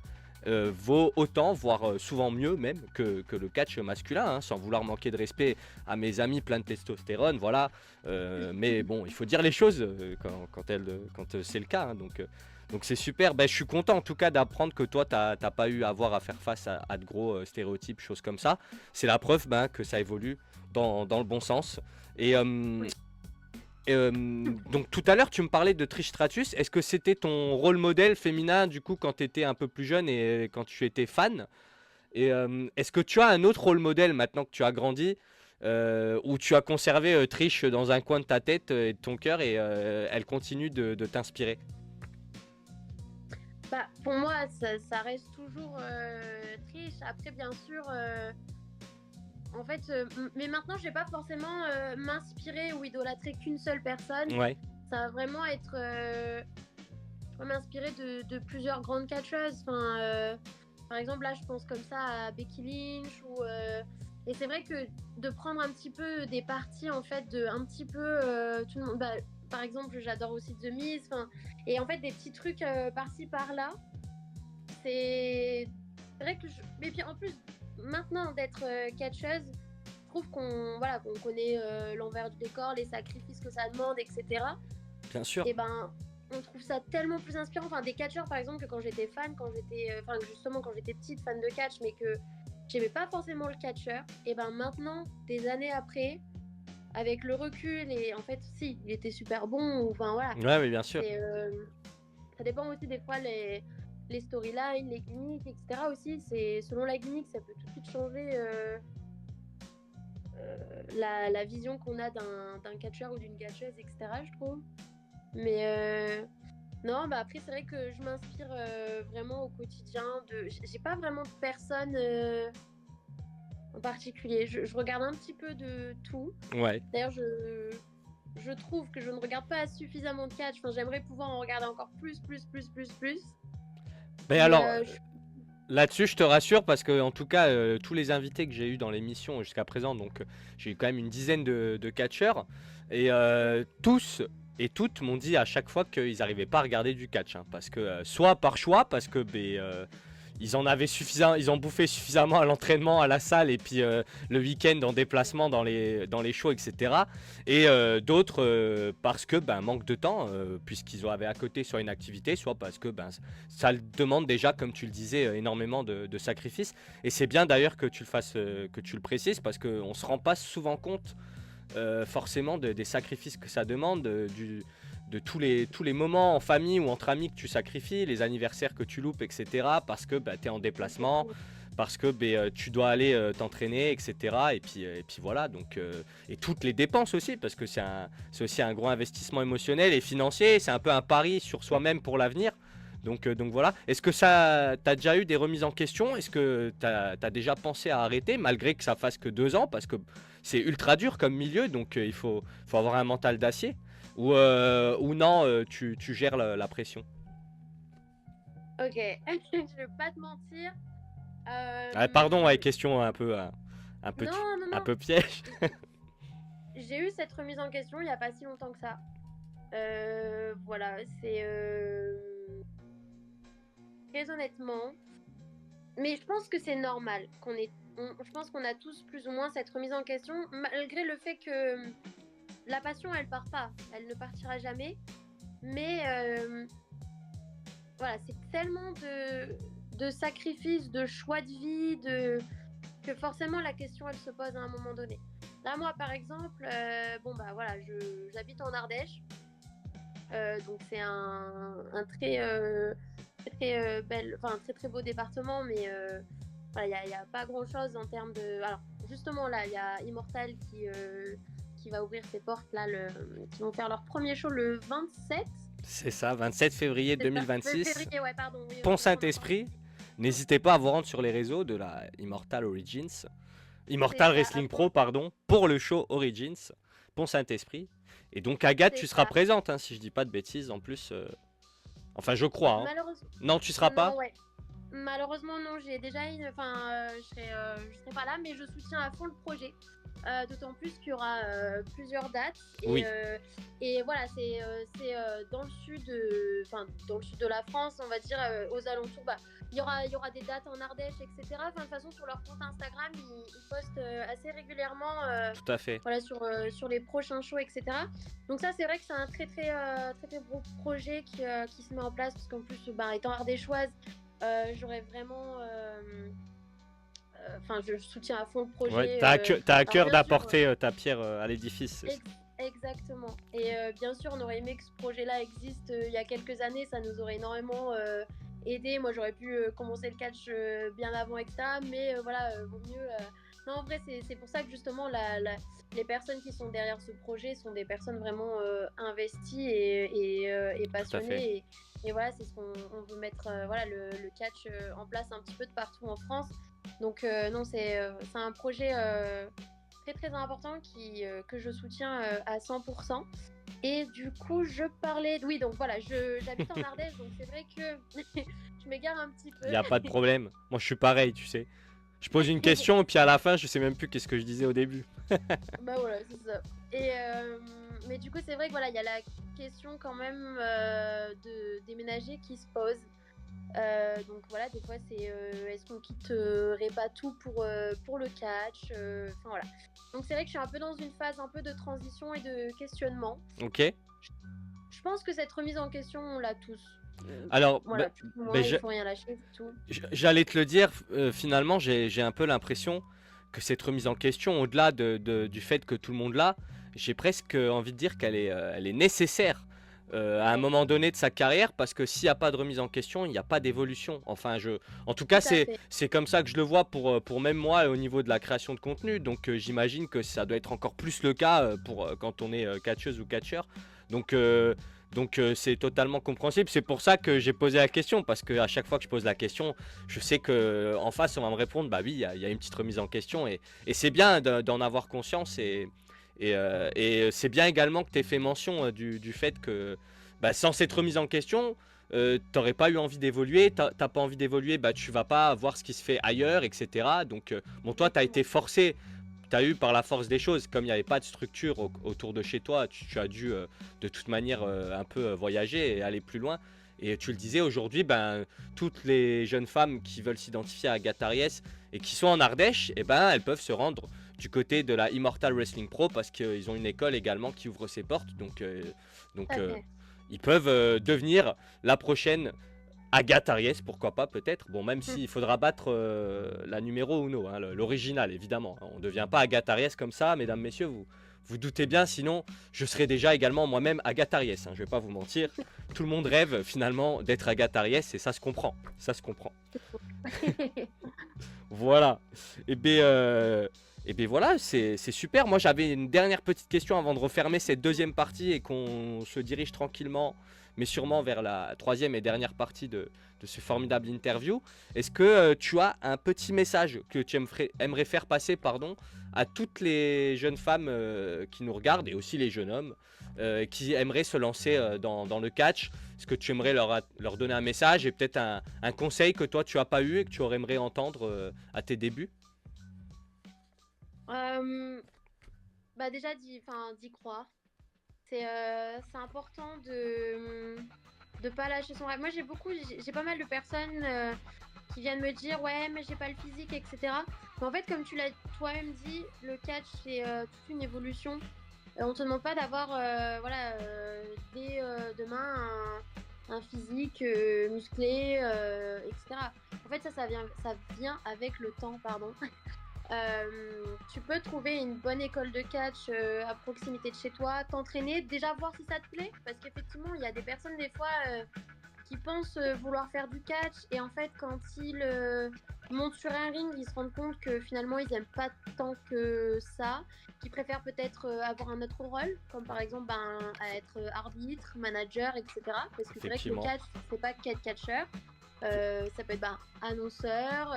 vaut autant, voire souvent mieux même que le catch masculin, hein, sans vouloir manquer de respect à mes amis pleins de testostérone, voilà. Mais bon, il faut dire les choses quand c'est le cas, hein, donc c'est super. Ben, je suis content en tout cas d'apprendre que toi, t'as pas eu à avoir à faire face à de gros stéréotypes, choses comme ça. C'est la preuve que ça évolue dans le bon sens. Et Oui. donc tout à l'heure, tu me parlais de Trish Stratus. Est-ce que c'était ton rôle modèle féminin du coup quand tu étais un peu plus jeune et quand tu étais fan? Et est-ce que tu as un autre rôle modèle maintenant que tu as grandi où tu as conservé Trish dans un coin de ta tête et de ton cœur et elle continue de t'inspirer? Bah, pour moi, ça reste toujours Trish. Après, bien sûr, en fait, mais maintenant, je vais pas forcément m'inspirer ou idolâtrer qu'une seule personne. Ouais, Ça va vraiment être. Je vais m'inspirer de plusieurs grandes catcheuses. Enfin, par exemple, là, je pense comme ça à Becky Lynch ou. Et c'est vrai que de prendre un petit peu des parties, en fait, de un petit peu tout le monde. Bah, par exemple, j'adore aussi The Miz. Enfin, et en fait, des petits trucs par-ci par-là. C'est vrai que mais puis en plus maintenant d'être catcheuse, je trouve qu'on connaît l'envers du décor, les sacrifices que ça demande, etc. bien sûr. Et ben on trouve ça tellement plus inspirant. Enfin, des catcheurs par exemple que quand j'étais fan, enfin justement quand j'étais petite fan de catch, mais que j'aimais pas forcément le catcheur. Et ben maintenant, des années après, avec le recul et en fait si il était super bon, enfin voilà. Ouais, mais bien sûr. C'est ça dépend aussi des fois les storylines, les gimmicks, etc. aussi. C'est selon la gimmick, ça peut tout de suite changer la vision qu'on a d'un catcheur ou d'une catcheuse, etc. Je trouve. Mais non, bah après c'est vrai que je m'inspire vraiment au quotidien de. J'ai pas vraiment de personne en particulier. Je regarde un petit peu de tout. Ouais. D'ailleurs, je trouve que je ne regarde pas suffisamment de catch. Enfin, j'aimerais pouvoir en regarder encore plus. Mais Mais alors, là-dessus, je te rassure parce que, en tout cas, tous les invités que j'ai eu dans l'émission jusqu'à présent, donc j'ai eu quand même une dizaine de catcheurs, et tous et toutes m'ont dit à chaque fois qu'ils n'arrivaient pas à regarder du catch, hein, parce que soit par choix, parce que ils en avaient suffisant, ils ont bouffé suffisamment à l'entraînement, à la salle, et puis le week-end en déplacement dans les shows, etc. Et d'autres parce que manque de temps, puisqu'ils avaient à côté soit une activité, soit parce que ça demande déjà, comme tu le disais, énormément de sacrifices. Et c'est bien d'ailleurs que tu le fasses, que tu le précises, parce qu'on se rend pas souvent compte forcément des sacrifices que ça demande, de tous les moments en famille ou entre amis que tu sacrifies, les anniversaires que tu loupes, etc. Parce que tu es en déplacement, parce que tu dois aller t'entraîner, etc. Et puis voilà, donc, et toutes les dépenses aussi, parce que c'est aussi un gros investissement émotionnel et financier, c'est un peu un pari sur soi-même pour l'avenir. Donc voilà. Est-ce que t'as déjà eu des remises en question? Est-ce que t'as déjà pensé à arrêter, malgré que ça fasse que 2 ans? Parce que c'est ultra dur comme milieu, donc il faut avoir un mental d'acier. Ou non, tu gères la pression. ok, je vais pas te mentir. Ah, pardon, ouais, question Non, non, un non. peu piège. J'ai eu cette remise en question il y a pas si longtemps que ça. Voilà, c'est très honnêtement. Mais je pense que c'est normal je pense qu'on a tous plus ou moins cette remise en question, malgré le fait que la passion, elle part pas, elle ne partira jamais. Mais voilà, c'est tellement de sacrifices, de choix de vie, que forcément la question, elle se pose à un moment donné. Là, moi, par exemple, bon bah voilà, j'habite en Ardèche, donc c'est un très belle, enfin très beau département, mais voilà, il y a pas grand chose en termes de. Alors justement là, il y a Immortal qui va ouvrir ses portes là, qui vont faire leur premier show le 27. C'est ça, 27 février C'est ça. 2026. Février, ouais, pardon. Oui, Pont autant pour moi. Saint-Esprit. N'hésitez pas à vous rendre sur les réseaux de la Immortal Origins. Immortal C'est ça, Wrestling Pro, pardon, pour le show Origins. Pont Saint-Esprit. Et donc Agathe, c'est tu seras ça. présente, hein, si je dis pas de bêtises en plus. Enfin, je crois. Hein. Malheureusement, Non, tu seras pas? non, ouais. Malheureusement, non, j'ai déjà une. Enfin, je serai pas là, mais je soutiens à fond le projet. D'autant plus qu'il y aura plusieurs dates. Oui, Et voilà, c'est dans le sud, dans le sud de la France, on va dire, aux alentours. Bah, il y aura des dates en Ardèche, etc. Enfin, de toute façon, sur leur compte Instagram, ils postent assez régulièrement tout à fait. voilà, sur les prochains shows, etc. Donc ça, c'est vrai que c'est un très gros projet qui se met en place, parce qu'en plus, bah, étant ardéchoise, j'aurais vraiment... Enfin, je soutiens à fond le Ouais, projet. t'as à Alors cœur bien sûr, d'apporter ta pierre à l'édifice. exactement. Et bien sûr, on aurait aimé que ce projet-là existe il y a quelques années. Ça nous aurait énormément aidé. Moi, j'aurais pu commencer le catch bien avant, etc. Mais voilà, vaut mieux. Non, en vrai, c'est pour ça que justement, les personnes qui sont derrière ce projet sont des personnes vraiment investies et Tout à fait. passionnées. Et voilà, c'est ce qu'on veut mettre voilà, le catch en place un petit peu de partout en France. Donc, non, c'est un projet très important que je soutiens à 100%. Et du coup, je parlais... Oui, donc voilà, j'habite en Ardèche, donc c'est vrai que je m'égare un petit Il n'y a pas de peu. problème. Moi, je suis pareil, tu sais. Je pose une question et puis à la fin, je sais même plus qu'est-ce que je disais au début. Bah voilà, c'est ça. Et, mais du coup, c'est vrai que voilà, il y a la question quand même de déménager qui se pose. Donc voilà, des fois c'est est-ce qu'on quitterait pas tout pour le catch, enfin voilà. Donc c'est vrai que je suis un peu dans une phase un peu de transition et de questionnement. Ok. Je pense que cette remise en question, on l'a tous. Alors, Voilà, plus ou moins, ben, il faut rien lâcher, c'est tout. j'allais te le dire, finalement, j'ai un peu l'impression que cette remise en question, au-delà du fait que tout le monde l'a, j'ai presque envie de dire elle est nécessaire à un Ouais, moment donné de sa carrière, parce que s'il n'y a pas de remise en question, il n'y a pas d'évolution. Enfin, en tout tout cas, à fait. c'est comme ça que je le vois pour même moi au niveau de la création de contenu. Donc, j'imagine que ça doit être encore plus le cas pour quand on est catcheuse ou catcheur. Donc, c'est totalement compréhensible. C'est pour ça que j'ai posé la question, parce qu'à chaque fois que je pose la question, je sais que en face on va me répondre bah oui, il y a une petite remise en question, et c'est bien d'en avoir conscience, et c'est bien également que tu aies fait mention du fait que bah, sans cette remise en question, t'aurais pas eu envie d'évoluer, t'as pas envie d'évoluer, bah tu vas pas voir ce qui se fait ailleurs, etc. Donc bon, toi t'as été Exactement. forcé, t'as eu par la force des choses, comme il n'y avait pas de structure autour de chez toi, tu as dû de toute manière un peu voyager et aller plus loin. Et tu le disais aujourd'hui, ben, toutes les jeunes femmes qui veulent s'identifier à Agatha Ries et qui sont en Ardèche, eh ben, elles peuvent se rendre du côté de la Immortal Wrestling Pro, parce qu'ils ont une école également qui ouvre ses portes. Donc Tout à fait. ils peuvent devenir la prochaine Agatha Ries, pourquoi pas, peut-être. Bon, même s'il faudra battre la numéro uno, hein, l'original, évidemment. On ne devient pas Agatha Ries comme ça, mesdames, messieurs, vous doutez bien, sinon je serais déjà également moi-même Agatha Ries, hein, je vais pas vous mentir. Tout le monde rêve finalement d'être Agatha Ries, et ça se comprend. Ça se comprend. Voilà. Et bien voilà, c'est super. Moi j'avais une dernière petite question avant de refermer cette deuxième partie et qu'on se dirige tranquillement, mais sûrement vers la troisième et dernière partie de ce formidable interview. Est-ce que tu as un petit message que tu aimerais faire passer, pardon, à toutes les jeunes femmes qui nous regardent, et aussi les jeunes hommes qui aimeraient se lancer dans le catch? Est-ce que tu aimerais leur donner un message et peut-être un conseil que toi tu as pas eu et que tu aurais aimerais entendre à tes débuts? Euh, Bah déjà, d'y croire. C'est important de pas lâcher son rêve. Moi, j'ai pas mal de personnes qui viennent me dire ouais, mais j'ai pas le physique, etc. Mais en fait, comme tu l'as toi-même dit, le catch c'est toute une évolution. On te demande pas d'avoir voilà dès demain un physique musclé, etc. En fait, ça vient avec le temps, pardon. Tu peux trouver une bonne école de catch à proximité de chez toi, t'entraîner, déjà voir si ça te plaît, parce qu'effectivement, il y a des personnes des fois qui pensent vouloir faire du catch et en fait, quand ils montent sur un ring, ils se rendent compte que finalement, ils n'aiment pas tant que ça, qu'ils préfèrent peut-être avoir un autre rôle, comme par exemple à être arbitre, manager, etc. Parce que c'est vrai que le Effectivement, catch, c'est pas qu'être catcheur. tout, Ça peut être annonceur,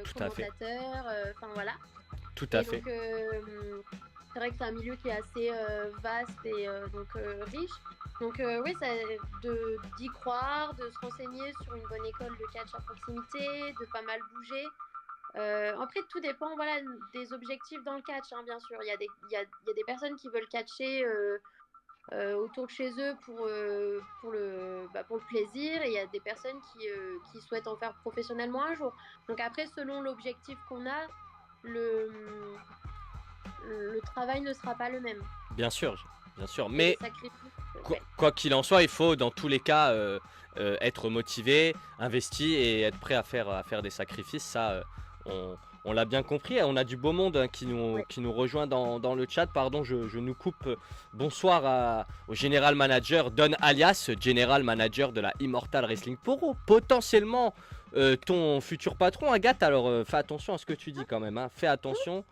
tout à fait, commentateur, enfin voilà. tout à Et fait. donc, c'est vrai que c'est un milieu qui est assez vaste et donc riche. Donc, oui, d'y croire, de se renseigner sur une bonne école de catch à proximité, de pas mal bouger. Après, tout dépend voilà, des objectifs dans le catch, hein, bien sûr. Il y a des personnes qui veulent catcher autour de chez eux pour le plaisir, et il y a des personnes qui souhaitent en faire professionnellement un jour. Donc après, selon l'objectif qu'on a, le, le travail ne sera pas le même. Bien sûr, bien sûr. Et les Mais sacrifices, quoi ouais. quoi qu'il en soit, il faut dans tous les cas être motivé, investi et être prêt à faire des sacrifices. Ça, on l'a bien compris. On a du beau monde hein, Ouais. qui nous rejoint dans le chat. Pardon, je nous coupe. Bonsoir au General Manager Don Alias, General Manager de la Immortal Wrestling Pro. Potentiellement ton futur patron, Agathe. Alors fais attention à ce que tu dis quand même. Hein. Fais attention.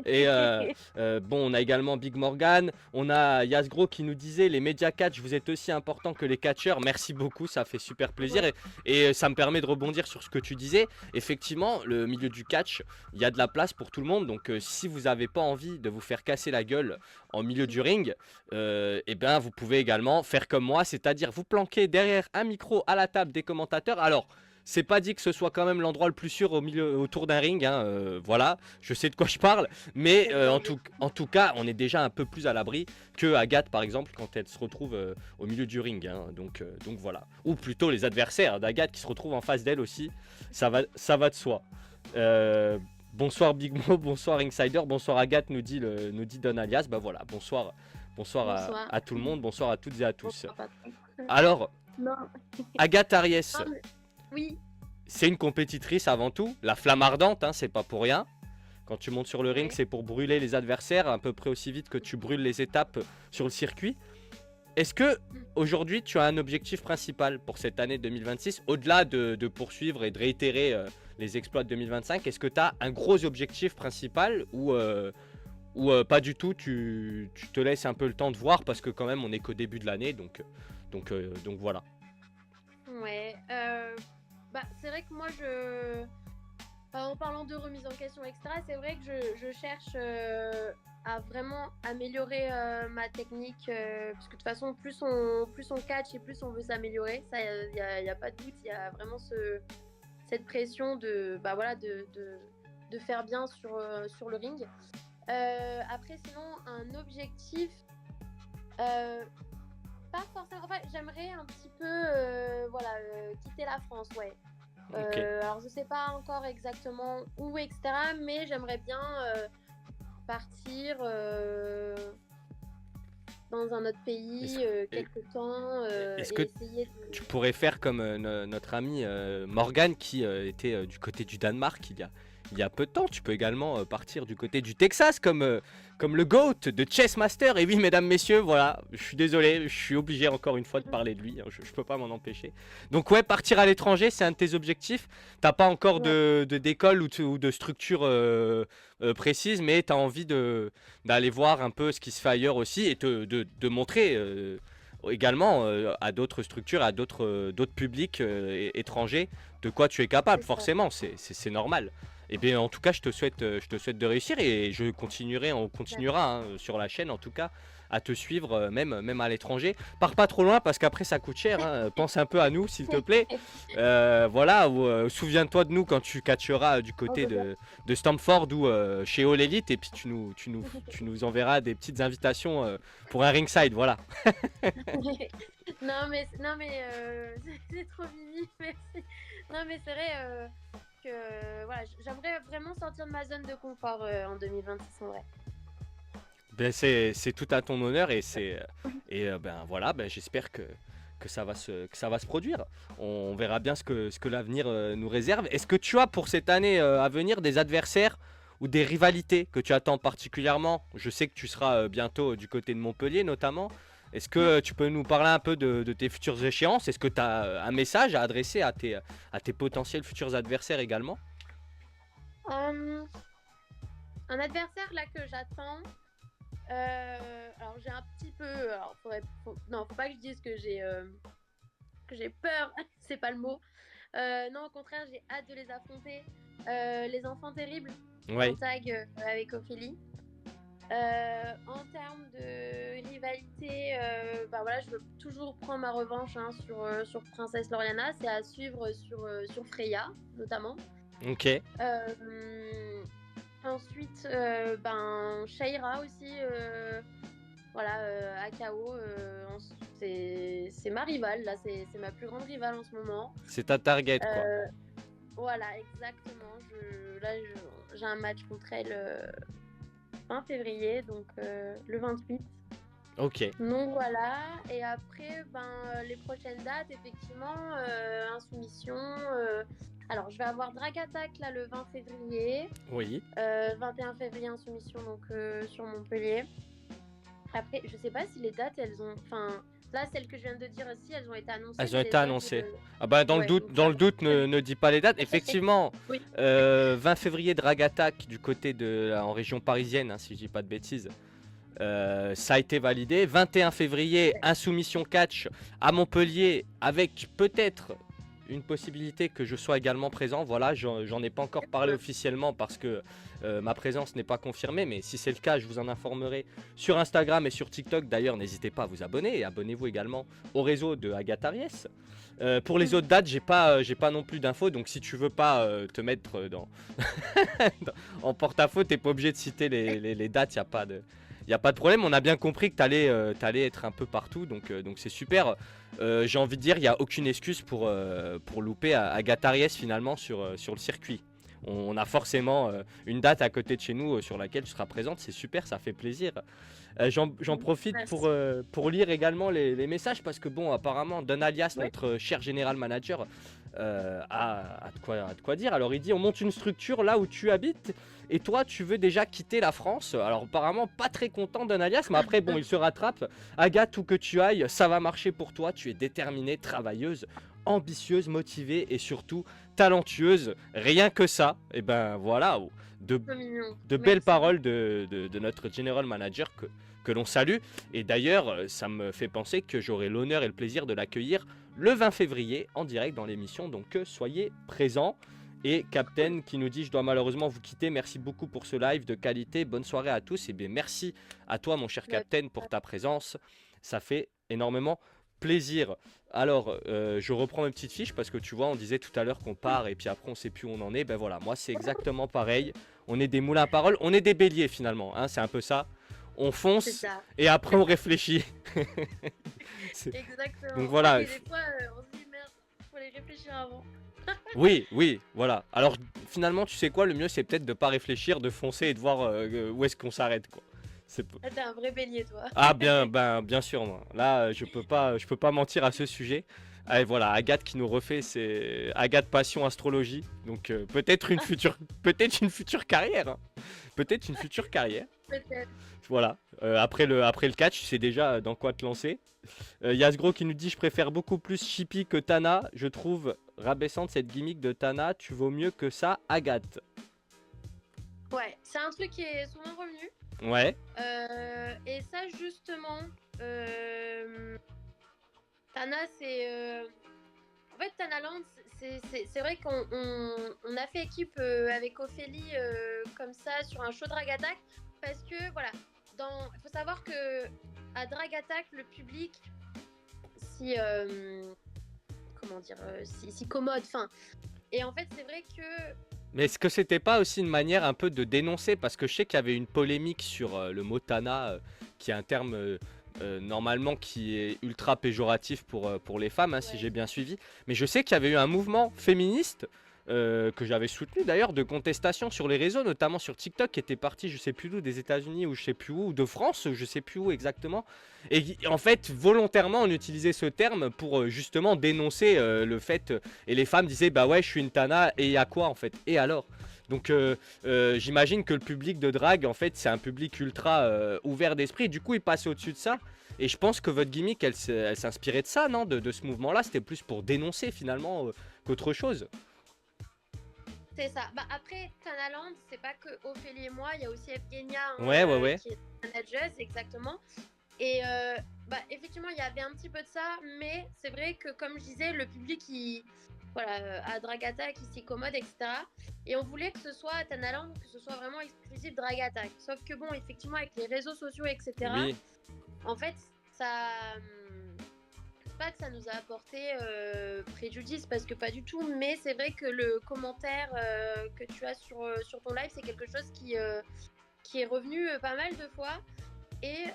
Et bon, on a également Big Morgan, on a Yasgro qui nous disait les médias catch, vous êtes aussi importants que les catcheurs. Merci beaucoup, ça fait super plaisir Ouais. et ça me permet de rebondir sur ce que tu disais. Effectivement, le milieu du catch, il y a de la place pour tout le monde. Donc, si vous n'avez pas envie de vous faire casser la gueule en milieu du ring, et ben vous pouvez également faire comme moi, c'est-à-dire vous planquer derrière un micro à la table des commentateurs. Alors, c'est pas dit que ce soit quand même l'endroit le plus sûr autour d'un ring, hein, voilà, je sais de quoi je parle, mais en tout cas, on est déjà un peu plus à l'abri que Agathe par exemple quand elle se retrouve au milieu du ring, hein, donc voilà. Ou plutôt les adversaires d'Agathe qui se retrouvent en face d'elle aussi, ça va de soi. Euh, Bonsoir Big Mo, bonsoir Insider, bonsoir Agathe nous dit Don Alias, bah voilà, bonsoir Bonsoir. à tout le monde, bonsoir à toutes et à tous. Bonsoir, patron. Alors, Non. Agathe Ariès, Non, mais- Oui, c'est une compétitrice avant tout, la flamme ardente, hein, c'est pas pour rien. Quand tu montes sur le ring, ouais. c'est pour brûler les adversaires à peu près aussi vite que tu brûles les étapes sur le circuit. Est-ce que aujourd'hui tu as un objectif principal pour cette année 2026, au-delà de poursuivre et de réitérer les exploits de 2025? Est-ce que tu as un gros objectif principal ou pas du tout, tu te laisses un peu le temps de voir parce que quand même on n'est qu'au début de l'année, donc voilà. Ouais. Bah, c'est vrai que moi, en parlant de remise en question, etc., c'est vrai que je cherche à vraiment améliorer ma technique. Parce que de toute façon, plus on catch et plus on veut s'améliorer. Ça, y a pas de doute. Il y a vraiment cette pression bah, voilà, de faire bien sur le ring. Après, sinon, un objectif. euh, Pas forcément. Enfin, j'aimerais un petit peu voilà, quitter la France, ouais. Ok. Alors, je sais pas encore exactement où, etc. Mais j'aimerais bien partir dans un autre Est-ce pays quelque temps est-ce que et essayer de. tu pourrais faire comme notre ami Morgan qui était du côté du Danemark il y a peu de temps. Tu peux également partir du côté du Texas comme le GOAT de Chessmaster. Et oui, mesdames, messieurs, voilà, je suis désolé, je suis obligé encore une fois de parler de lui. Hein, je peux pas m'en empêcher. Donc ouais, partir à l'étranger, c'est un de tes objectifs. T'as pas encore Ouais, d'école ou de structure précise, mais tu as envie d'aller voir un peu ce qui se fait ailleurs aussi et de montrer également à d'autres structures, à d'autres publics étrangers, de quoi tu es capable, c'est ça. forcément, c'est normal. Et bien en tout cas, je te souhaite de réussir et on Merci. continuera hein, sur la chaîne en tout cas à te suivre même à l'étranger. Pars pas trop loin parce qu'après ça coûte cher, hein. Pense un peu à nous s'il te plaît. Voilà, souviens-toi de nous quand tu catcheras du Oh, côté bah, bien. de Stamford ou chez All Elite et puis tu nous enverras des petites invitations pour un ringside, voilà. Non mais c'est trop mimi, merci. Non mais c'est vrai que voilà, j'aimerais vraiment sortir de ma zone de confort en 2026 en vrai. Ben c'est tout à ton honneur ben voilà, ben j'espère que ça va se produire. On verra bien ce que l'avenir nous réserve. Est-ce que tu as pour cette année à venir des adversaires ou des rivalités que tu attends particulièrement? Je sais que tu seras bientôt du côté de Montpellier notamment. Est-ce que tu peux nous parler un peu de tes futures échéances? Est-ce que tu as un message à adresser à tes potentiels futurs adversaires également? Euh, un adversaire là que j'attends. Alors j'ai un petit peu. Alors non, faut pas que je dise que j'ai peur. C'est pas le mot. Non, au contraire, j'ai hâte de les affronter. Les enfants terribles en Oui. tag avec Ophélie. En termes de rivalité, bah voilà, je veux toujours prendre ma revanche hein, sur Princesse Lauriana. C'est à suivre sur Freya, notamment. Ok. Ensuite, Shaira aussi, voilà, AKO, c'est ma rivale, là, c'est ma plus grande rivale en ce moment. C'est ta target, quoi. Voilà, exactement. J'ai un match contre elle fin février, donc le 28. Ok. Donc voilà, et après, les prochaines dates, effectivement, Insoumission. Alors, je vais avoir Drag Attack là le 20 février. Oui. 21 février, Insoumission, donc sur Montpellier. Après, je sais pas si les dates, elles ont. Enfin, là, celles que je viens de dire aussi, elles ont été annoncées. Elles ont mais été les dates, annoncées. Ah bah dans le ouais, doute, donc dans ça le va. doute, ne dis pas les dates. Effectivement, Oui. 20 février Drag Attack du côté en région parisienne, hein, si je dis pas de bêtises. Ça a été validé. 21 février, Insoumission Catch à Montpellier, avec peut-être une possibilité que je sois également présent. Voilà, j'en ai pas encore parlé officiellement parce que ma présence n'est pas confirmée, mais si c'est le cas, je vous en informerai sur Instagram et sur TikTok. D'ailleurs, n'hésitez pas à vous abonner et abonnez-vous également au réseau de Agathe Aries. Pour les autres dates, j'ai pas non plus d'infos, donc si tu veux pas te mettre en porte-à-faux, t'es pas obligé de citer les dates, y a pas de problème. On a bien compris que t'allais être un peu partout, donc c'est super. J'ai envie de dire, il n'y a aucune excuse pour louper Agathe Aries finalement sur le circuit. On a forcément une date à côté de chez nous sur laquelle tu seras présente, c'est super, ça fait plaisir. J'en profite pour lire également les messages parce que bon, apparemment, Don Alias, notre cher général manager, a de quoi dire. Alors il dit, on monte une structure là où tu habites et toi tu veux déjà quitter la France. Alors apparemment pas très content Don Alias, mais après bon, il se rattrape. Agathe, où que tu ailles, ça va marcher pour toi. Tu es déterminée, travailleuse, ambitieuse, motivée et surtout talentueuse. Rien que ça, et ben voilà, de belles paroles de notre general manager que l'on salue. Et d'ailleurs, ça me fait penser que j'aurai l'honneur et le plaisir de l'accueillir le 20 février en direct dans l'émission. Donc soyez présents. Et Captain qui nous dit, je dois malheureusement vous quitter. Merci beaucoup pour ce live de qualité. Bonne soirée à tous. Et bien merci à toi mon cher Captain pour ta présence. Ça fait énormément plaisir. Alors, je reprends mes petites fiches parce que tu vois, on disait tout à l'heure qu'on part et puis après on sait plus où on en est. Ben voilà, moi c'est exactement pareil. On est des moulins à parole, on est des béliers finalement, hein, c'est un peu ça. On fonce et après on réfléchit. Exactement. Donc voilà. Et des fois, on se dit merde, faut les réfléchir avant. Oui, voilà. Alors finalement, tu sais quoi, le mieux c'est peut-être de pas réfléchir, de foncer et de voir où est-ce qu'on s'arrête quoi. T'es un vrai bélier toi. Ah bien sûr moi. Là, je peux pas mentir à ce sujet. Allez, voilà, Agathe qui nous refait, c'est Agathe Passion Astrologie. Donc peut-être une future carrière. Hein. Peut-être une future carrière. Peut-être. Voilà. Après le catch, tu sais déjà dans quoi te lancer. Yasgro qui nous dit, je préfère beaucoup plus Chippy que Tana. Je trouve rabaissante cette gimmick de Tana. Tu vaux mieux que ça, Agathe. Ouais, c'est un truc qui est souvent revenu. Ouais. Et ça justement, Tana, c'est en fait Tanaland, c'est vrai qu'on a fait équipe avec Ophélie comme ça sur un show Drag Attack parce que voilà, il faut savoir que à Drag Attack le public si commode, enfin, et en fait c'est vrai que. Mais est-ce que c'était pas aussi une manière un peu de dénoncer, parce que je sais qu'il y avait une polémique sur le mot Tana, qui est un terme normalement qui est ultra péjoratif pour les femmes, hein, si j'ai bien suivi. Mais je sais qu'il y avait eu un mouvement féministe que j'avais soutenu d'ailleurs, de contestation sur les réseaux, notamment sur TikTok, qui était parti je sais plus d'où, des États-Unis ou je sais plus où, ou de France, je sais plus où exactement. Et en fait, volontairement, on utilisait ce terme pour justement dénoncer le fait, et les femmes disaient bah ouais, je suis une Tana, et il y a quoi en fait, et alors? Donc j'imagine que le public de drague, en fait, c'est un public ultra ouvert d'esprit, et du coup, il passait au-dessus de ça. Et je pense que votre gimmick, elle s'inspirait de ça, non, de ce mouvement-là. C'était plus pour dénoncer finalement qu'autre chose. C'est ça. Bah après, Tanaland, c'est pas que Ophélie et moi, il y a aussi Evgenia ouais. qui est manageuse, exactement. Et effectivement, il y avait un petit peu de ça, mais c'est vrai que comme je disais, le public, à Drag Attack, il s'y commode, etc. Et on voulait que ce soit à Tanaland, que ce soit vraiment exclusif Drag Attack. Sauf que bon, effectivement, avec les réseaux sociaux, etc., oui. en fait, ça... pas que ça nous a apporté préjudice, parce que pas du tout, mais c'est vrai que le commentaire que tu as sur ton live, c'est quelque chose qui est revenu pas mal de fois. Et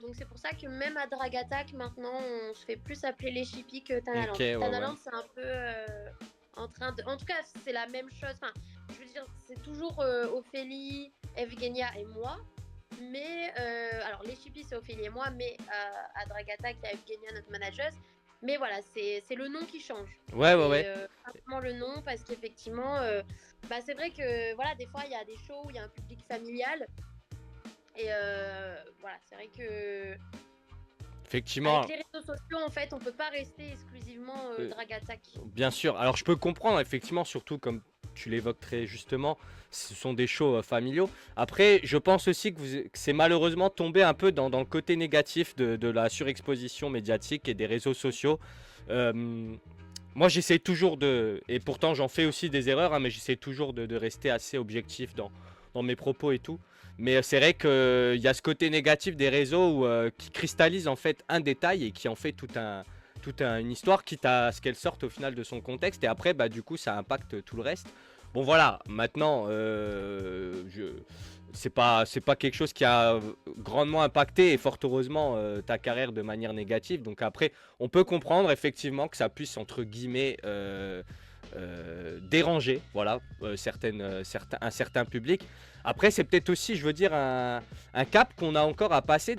donc c'est pour ça que même à Drag Attack maintenant on se fait plus appeler les chippies que Tanaland. Ok, ouais, Tanaland ouais. c'est un peu en train de... En tout cas c'est la même chose, enfin je veux dire c'est toujours Ophélie, Evgenia et moi. Mais alors les chippies c'est Ophélie et moi, mais à Drag Attack il y a Evgenia notre manageuse. Mais voilà, c'est le nom qui change. Ouais, ouais, Et ouais. simplement le nom, parce qu'effectivement bah, c'est vrai que voilà, des fois il y a des shows où il y a un public familial. Et voilà, c'est vrai que Effectivement. avec les réseaux sociaux, en fait, on peut pas rester exclusivement Drag Attack. Bien sûr. Alors je peux comprendre, effectivement, surtout comme tu l'évoques très justement, ce sont des shows familiaux. Après, je pense aussi que c'est malheureusement tombé un peu dans le côté négatif de la surexposition médiatique et des réseaux sociaux. Euh, Moi, j'essaie toujours et pourtant j'en fais aussi des erreurs, hein, mais j'essaie toujours de rester assez objectif dans mes propos et tout. Mais c'est vrai qu'il y a ce côté négatif des réseaux qui cristallise en fait un détail et qui en fait une histoire, quitte à ce qu'elle sorte au final de son contexte. Et après, bah, du coup, ça impacte tout le reste. Bon, voilà, maintenant, c'est pas quelque chose qui a grandement impacté et fort heureusement ta carrière de manière négative. Donc après, on peut comprendre effectivement que ça puisse entre guillemets déranger, voilà, un certain public. Après, c'est peut-être aussi, je veux dire, un cap qu'on a encore à passer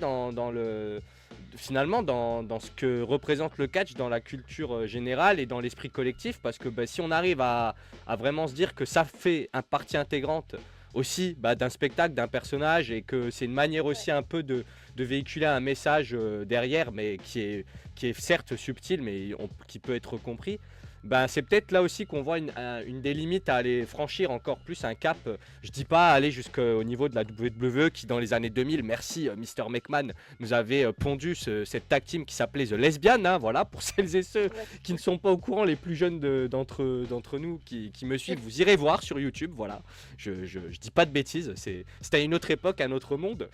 finalement dans ce que représente le catch dans la culture générale et dans l'esprit collectif, parce que bah, si on arrive à vraiment se dire que ça fait une partie intégrante aussi bah, d'un spectacle, d'un personnage, et que c'est une manière aussi un peu de véhiculer un message derrière, mais qui est certes subtil, mais qui peut être compris. Ben, c'est peut-être là aussi qu'on voit une des limites à aller franchir encore plus un cap. Je dis pas aller jusqu'au niveau de la WWE qui dans les années 2000, merci Mr. McMahon, nous avait pondu cette tag team qui s'appelait The Lesbian, hein, voilà, pour celles et ceux qui ne sont pas au courant, les plus jeunes d'entre nous qui me suivent, vous irez voir sur YouTube, voilà. Je dis pas de bêtises, c'était à une autre époque, un autre monde,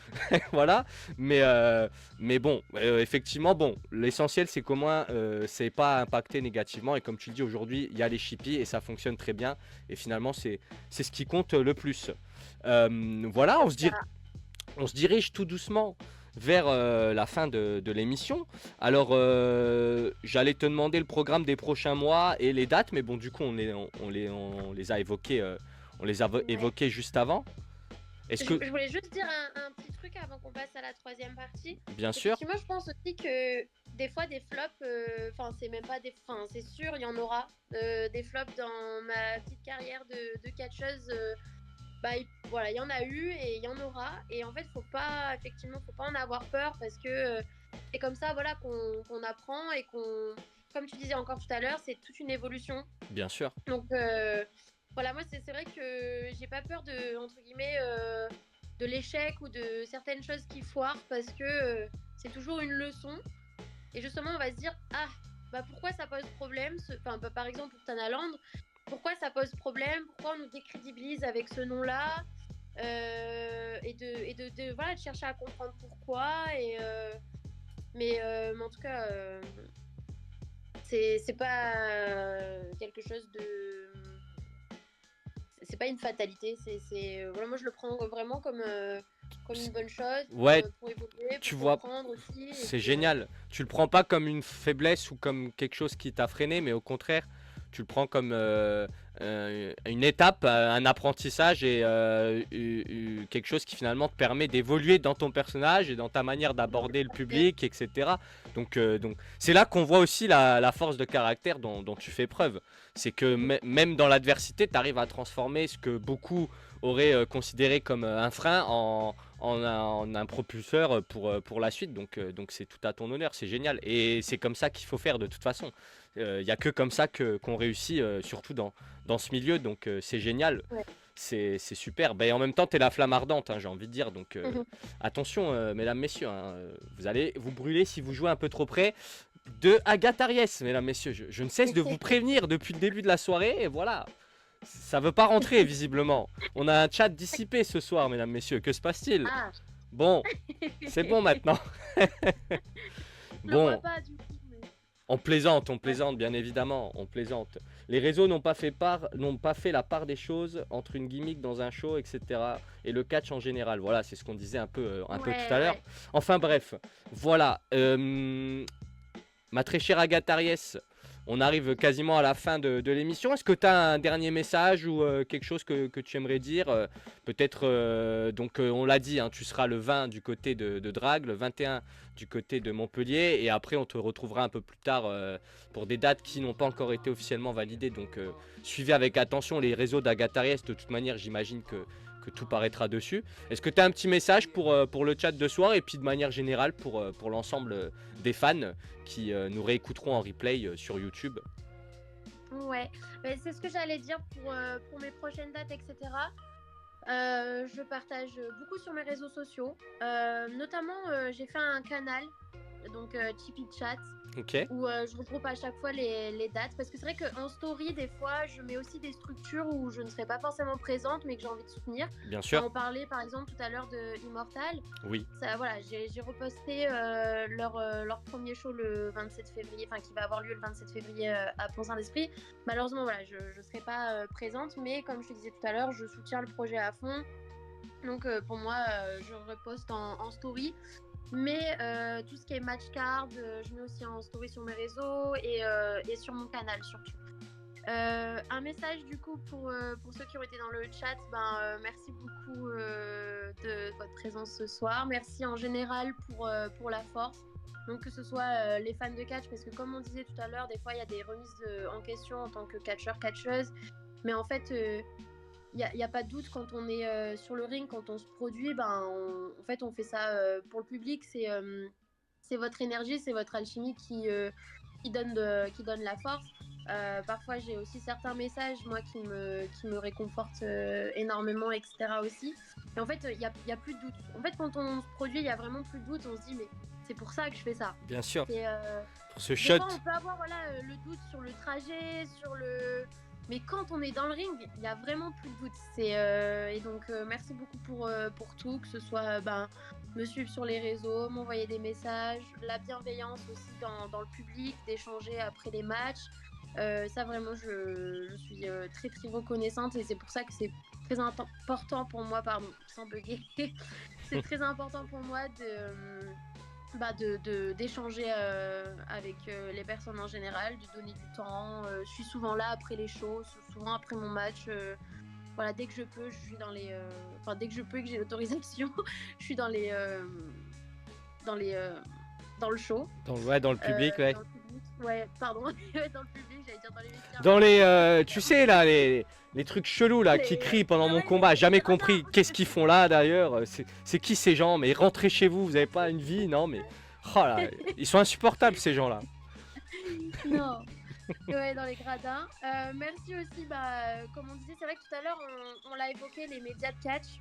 voilà. Mais bon, effectivement, bon, l'essentiel c'est qu'au moins c'est pas impacté négativement, et comme tu le dis aujourd'hui, il y a les chippies et ça fonctionne très bien, et finalement c'est ce qui compte le plus. Voilà, on se dirige tout doucement vers la fin de l'émission. Alors j'allais te demander le programme des prochains mois et les dates, mais bon du coup on les a évoqués, évoqués juste avant. Je voulais juste dire un petit truc avant qu'on passe à la troisième partie. Bien sûr. Effectivement, je pense aussi que des fois des flops, enfin c'est même pas des, enfin c'est sûr, il y en aura des flops dans ma petite carrière de catcheuse. Bah voilà, il y en a eu et il y en aura. Et en fait, faut pas en avoir peur, parce que c'est comme ça, voilà, qu'on apprend et comme tu disais encore tout à l'heure, c'est toute une évolution. Bien sûr. Donc voilà, moi c'est vrai que j'ai pas peur entre guillemets, de l'échec ou de certaines choses qui foirent, parce que c'est toujours une leçon. Et justement, on va se dire, ah, bah pourquoi ça pose problème, enfin, par exemple pour Tanaland, pourquoi ça pose problème, pourquoi on nous décrédibilise avec ce nom-là, et voilà, de chercher à comprendre pourquoi. Mais en tout cas, c'est pas quelque chose de... C'est pas une fatalité, voilà, moi je le prends vraiment comme une bonne chose pour évoluer, tu pour vois, comprendre aussi. c'est génial. Tu le prends pas comme une faiblesse ou comme quelque chose qui t'a freiné, mais au contraire, tu le prends comme une étape, un apprentissage et quelque chose qui finalement te permet d'évoluer dans ton personnage et dans ta manière d'aborder le public, etc. Donc c'est là qu'on voit aussi la force de caractère dont tu fais preuve. C'est que même dans l'adversité, tu arrives à transformer ce que beaucoup auraient considéré comme un frein en un propulseur pour la suite. Donc c'est tout à ton honneur, c'est génial. Et c'est comme ça qu'il faut faire de toute façon. Il n'y a que comme ça qu'on réussit, surtout dans ce milieu. Donc c'est génial. Ouais. C'est super. Et en même temps, tu es la flamme ardente, hein, j'ai envie de dire. Donc attention, mesdames, messieurs. Hein, vous allez vous brûler si vous jouez un peu trop près de Agathe Ariès, mesdames, messieurs. Je ne cesse de vous prévenir depuis le début de la soirée. Et voilà. Ça veut pas rentrer, visiblement. On a un chat dissipé ce soir, mesdames, messieurs. Que se passe-t-il? Bon, c'est bon maintenant. Bon. Pas, du coup, mais... On plaisante, bien évidemment, on plaisante. Les réseaux n'ont pas fait la part des choses entre une gimmick dans un show, etc. et le catch en général. Voilà, c'est ce qu'on disait un peu tout Ouais, à l'heure. ouais. Enfin bref, voilà. Ma très chère Agatha Ries, on arrive quasiment à la fin de l'émission. Est-ce que tu as un dernier message ou quelque chose que tu aimerais dire peut-être, on l'a dit, hein, tu seras le 20 du côté de Drague, le 21 du côté de Montpellier, et après on te retrouvera un peu plus tard pour des dates qui n'ont pas encore été officiellement validées. Donc suivez avec attention les réseaux d'Agatha Ries. De toute manière, j'imagine que tout paraîtra dessus. Est-ce que tu as un petit message pour le chat de soir et puis de manière générale pour l'ensemble des fans qui nous réécouteront en replay sur YouTube? Ouais, mais c'est ce que j'allais dire pour mes prochaines dates, etc. Je partage beaucoup sur mes réseaux sociaux. Notamment, j'ai fait un canal, donc Tipeee Chat, Ok, où je regroupe à chaque fois les dates. Parce que c'est vrai qu'en story, des fois, je mets aussi des structures où je ne serai pas forcément présente, mais que j'ai envie de soutenir. bien sûr. On parlait par exemple tout à l'heure de Immortal. Oui, Ça, voilà, j'ai reposté leur premier show le 27 février, enfin qui va avoir lieu le 27 février à Pont-Saint-Esprit. Malheureusement, voilà, je ne serai pas présente, mais comme je te disais tout à l'heure, je soutiens le projet à fond. Donc pour moi, je reposte en story. Mais tout ce qui est match card, je mets aussi en story sur mes réseaux et sur mon canal surtout. Un message du coup pour ceux qui ont été dans le chat, merci beaucoup de votre présence ce soir. Merci en général pour la force. Donc que ce soit les fans de catch, parce que comme on disait tout à l'heure, des fois il y a des remises en question en tant que catcheur, catcheuse. Mais en fait, il n'y a pas de doute quand on est sur le ring, quand on se produit, en fait on fait ça pour le public. C'est votre énergie, c'est votre alchimie qui donne la force. Parfois j'ai aussi certains messages moi qui me réconfortent énormément, etc. aussi. Et en fait il y a plus de doute. En fait quand on se produit il y a vraiment plus de doute. On se dit mais c'est pour ça que je fais ça. bien sûr. Et, Pour ce des shot, fois on peut avoir le doute sur le trajet, mais quand on est dans le ring, il y a vraiment plus de doute. Et donc merci beaucoup pour tout, que ce soit me suivre sur les réseaux, m'envoyer des messages, la bienveillance aussi dans le public, d'échanger après les matchs. Ça vraiment, je suis très très reconnaissante et c'est pour ça que c'est très important pour moi, pardon, sans bugger, c'est très important pour moi d'échanger avec les personnes en général, de donner du temps. Je suis souvent là après les shows, souvent après mon match. Voilà, dès que je peux, je suis dans les. Dès que je peux et que j'ai l'autorisation, je suis dans le show. dans le public, ouais. Dans le public. Ouais, pardon, dans le public, j'allais dire dans les vestiaires. Dans tu sais là, les trucs chelous là qui crient pendant mon combat. Jamais compris qu'est-ce qu'ils font là d'ailleurs. C'est qui ces gens? Mais rentrez chez vous, vous avez pas une vie, non mais. Oh là, ils sont insupportables ces gens là. Non. Ouais, dans les gradins. Merci aussi, comme on disait, c'est vrai que tout à l'heure, on l'a évoqué, les médias de catch.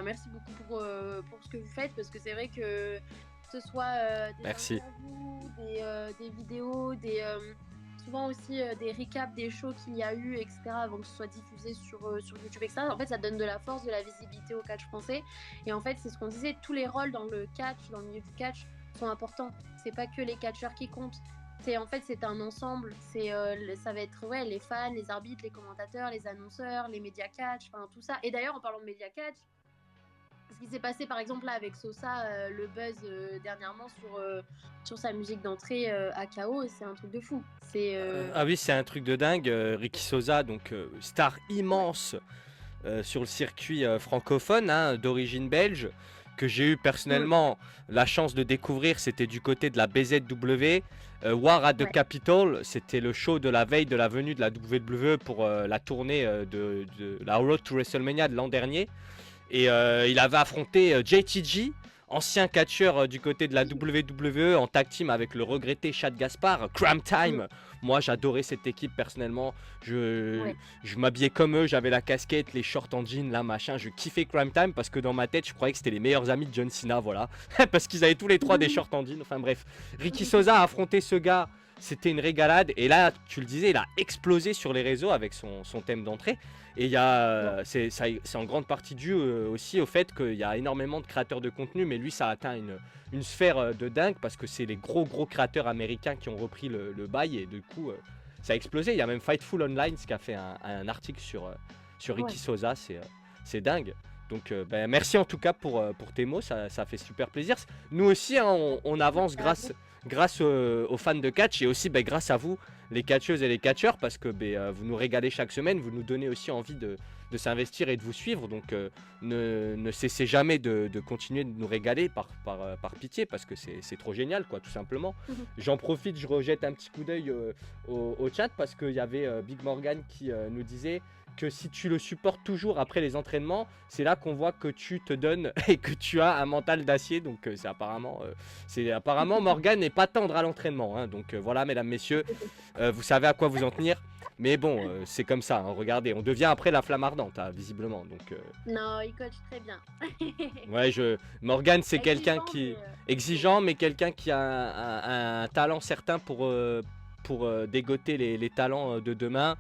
Merci beaucoup pour ce que vous faites, parce que c'est vrai que ce soit des interviews, des vidéos, souvent aussi des recaps des shows qu'il y a eu, etc., avant que ce soit diffusé sur YouTube, etc. En fait, ça donne de la force, de la visibilité au catch français. Et en fait, c'est ce qu'on disait, tous les rôles dans le catch, dans le milieu du catch, sont importants. C'est pas que les catcheurs qui comptent. En fait, c'est un ensemble. Ça va être les fans, les arbitres, les commentateurs, les annonceurs, les médias catch, enfin tout ça. Et d'ailleurs, en parlant de médias catch, ce qui s'est passé par exemple là avec Sosa, le buzz dernièrement sur sa musique d'entrée à KO, c'est un truc de fou. Ah oui, c'est un truc de dingue. Ricky Sosa, donc star immense sur le circuit francophone, hein, d'origine belge, que j'ai eu personnellement la chance de découvrir. C'était du côté de la BZW. War at the Capitol, c'était le show de la veille de la venue de la WWE pour la tournée de la Road to WrestleMania de l'an dernier. Et il avait affronté JTG, ancien catcheur du côté de la WWE, en tag team avec le regretté Chad Gaspard, Crime Time. Moi, j'adorais cette équipe personnellement. Je m'habillais comme eux, j'avais la casquette, les shorts en jean, là, machin. Je kiffais Crime Time parce que dans ma tête, je croyais que c'était les meilleurs amis de John Cena, voilà. Parce qu'ils avaient tous les trois des shorts en jean. Enfin bref, Ricky Sosa a affronté ce gars c'était une régalade. Et là, tu le disais, il a explosé sur les réseaux avec son thème d'entrée. Et il y a, c'est en grande partie dû aussi au fait qu'il y a énormément de créateurs de contenu, mais lui, ça a atteint une sphère de dingue parce que c'est les gros créateurs américains qui ont repris le bail et du coup, ça a explosé. Il y a même Fightful Online qui a fait un article sur Ricky Sosa, c'est dingue. Donc ben, merci en tout cas pour tes mots, ça fait super plaisir. Nous aussi, hein, on avance grâce aux fans de catch et aussi ben, grâce à vous, les catcheuses et les catcheurs, parce que ben, vous nous régalez chaque semaine, vous nous donnez aussi envie de s'investir et de vous suivre. Donc ne cessez jamais de continuer de nous régaler par pitié, parce que c'est trop génial, quoi, tout simplement. J'en profite, je rejette un petit coup d'œil au chat, parce qu'il y avait Big Morgan qui nous disait que si tu le supportes toujours après les entraînements, c'est là qu'on voit que tu te donnes et que tu as un mental d'acier. Donc c'est apparemment Morgan n'est pas tendre à l'entraînement, hein. Donc voilà, mesdames, messieurs, vous savez à quoi vous en tenir. Mais bon, c'est comme ça, hein. Regardez, on devient après la flamme ardente, hein, visiblement. Donc non, il coach très bien. ouais, Morgan, c'est quelqu'un qui exigeant, mais quelqu'un qui a un talent certain pour dégoter les talents de demain.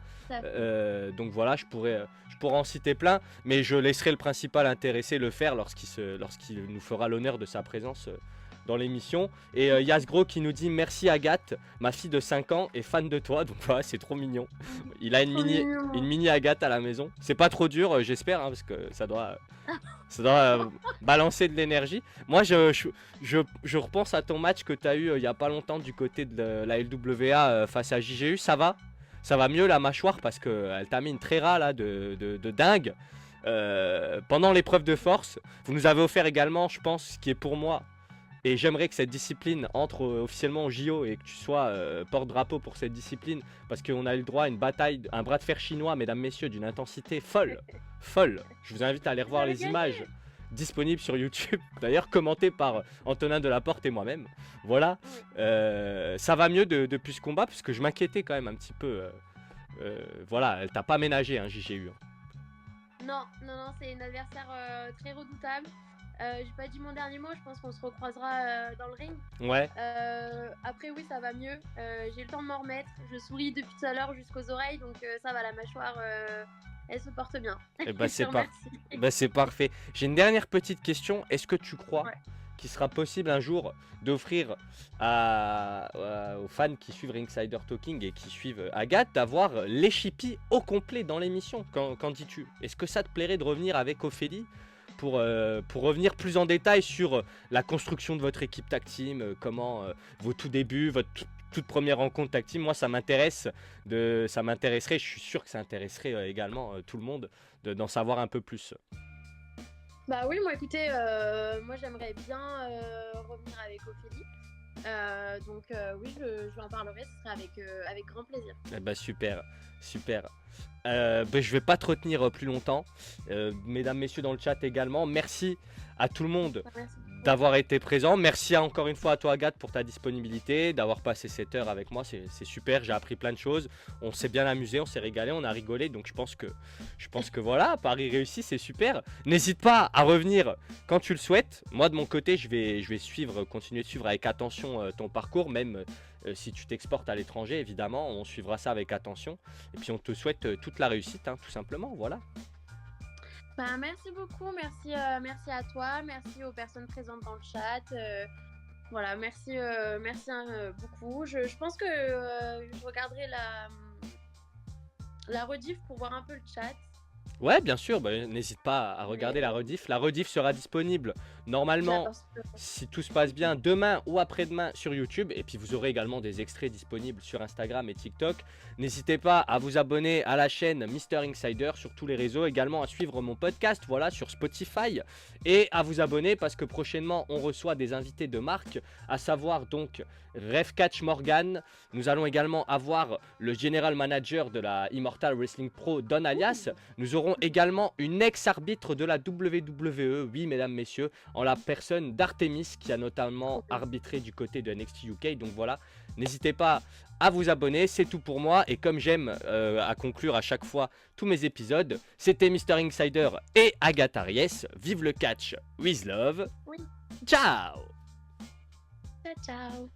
Donc voilà, je pourrais en citer plein, mais je laisserai le principal intéressé le faire lorsqu'il nous fera l'honneur de sa présence dans l'émission. Et Yasgro qui nous dit merci Agathe, ma fille de 5 ans est fan de toi. Donc voilà, c'est trop mignon. Il a une mini Agathe à la maison. C'est pas trop dur, j'espère, hein, parce que ça doit balancer de l'énergie. Moi, je repense à ton match que tu as eu il y a pas longtemps du côté de la LWA face à JGU. Ça va mieux la mâchoire, parce qu'elle t'a mis une tréra là de dingue pendant l'épreuve de force. Vous nous avez offert également, je pense, ce qui est pour moi, et j'aimerais que cette discipline entre officiellement au JO et que tu sois porte-drapeau pour cette discipline, parce qu'on a eu le droit à une bataille, un bras de fer chinois, mesdames, messieurs, d'une intensité folle. Je vous invite à aller revoir les images disponibles sur YouTube, d'ailleurs commentées par Antonin Delaporte et moi-même. Voilà, ça va mieux depuis ce combat, parce que je m'inquiétais quand même un petit peu. Voilà, elle t'a pas ménagé, hein, JGU. Non, c'est une adversaire très redoutable. J'ai pas dit mon dernier mot, je pense qu'on se recroisera dans le ring. Ouais. Après oui, ça va mieux. J'ai le temps de m'en remettre. Je souris depuis tout à l'heure jusqu'aux oreilles, donc ça va, la mâchoire, elle se porte bien. Et bah c'est parfait. J'ai une dernière petite question. Est-ce que tu crois qu'il sera possible un jour d'offrir aux fans qui suivent Ringsider Talking et qui suivent Agathe d'avoir l'échipi au complet dans l'émission? Qu'en dis-tu? Est-ce que ça te plairait de revenir avec Ophélie pour revenir plus en détail sur la construction de votre équipe tag team, comment vos tout débuts, votre toute première rencontre tag team? Moi, ça m'intéresserait, je suis sûr que ça intéresserait également tout le monde d'en savoir un peu plus. Bah oui, moi écoutez, moi j'aimerais bien revenir avec Ophélie. Donc oui, je en parlerai, ce serait avec grand plaisir. Eh bah super. Je vais pas te retenir plus longtemps. Mesdames, messieurs dans le chat également, merci à tout le monde d'avoir été présent. Merci encore une fois à toi Agathe pour ta disponibilité, d'avoir passé cette heure avec moi, c'est super, j'ai appris plein de choses, on s'est bien amusé, on s'est régalé, on a rigolé, donc je pense que voilà, Paris réussi, c'est super. N'hésite pas à revenir quand tu le souhaites. Moi de mon côté, je vais continuer de suivre avec attention ton parcours, même si tu t'exportes à l'étranger, évidemment, on suivra ça avec attention. Et puis on te souhaite toute la réussite, hein, tout simplement, voilà. Bah, merci beaucoup, merci à toi, merci aux personnes présentes dans le chat. Voilà, merci beaucoup. Je pense que je regarderai la rediff pour voir un peu le chat. Ouais, bien sûr, bah, n'hésite pas à regarder la rediff. La rediff sera disponible normalement, si tout se passe bien, demain ou après-demain sur YouTube. Et puis vous aurez également des extraits disponibles sur Instagram et TikTok. N'hésitez pas à vous abonner à la chaîne Mister Insider sur tous les réseaux. Également à suivre mon podcast, voilà, sur Spotify. Et à vous abonner parce que prochainement on reçoit des invités de marque, à savoir donc Revcatch Morgan. Nous allons également avoir le General Manager de la Immortal Wrestling Pro, Don Alias. Nous aurons également une ex-arbitre de la WWE, oui mesdames, messieurs, en la personne d'Artemis qui a notamment arbitré du côté de NXT UK. Donc voilà, n'hésitez pas à vous abonner, c'est tout pour moi. Et comme j'aime à conclure à chaque fois tous mes épisodes, c'était Mister Insider et Agathe Aries. Vive le catch with love. Oui. Ciao. Ciao.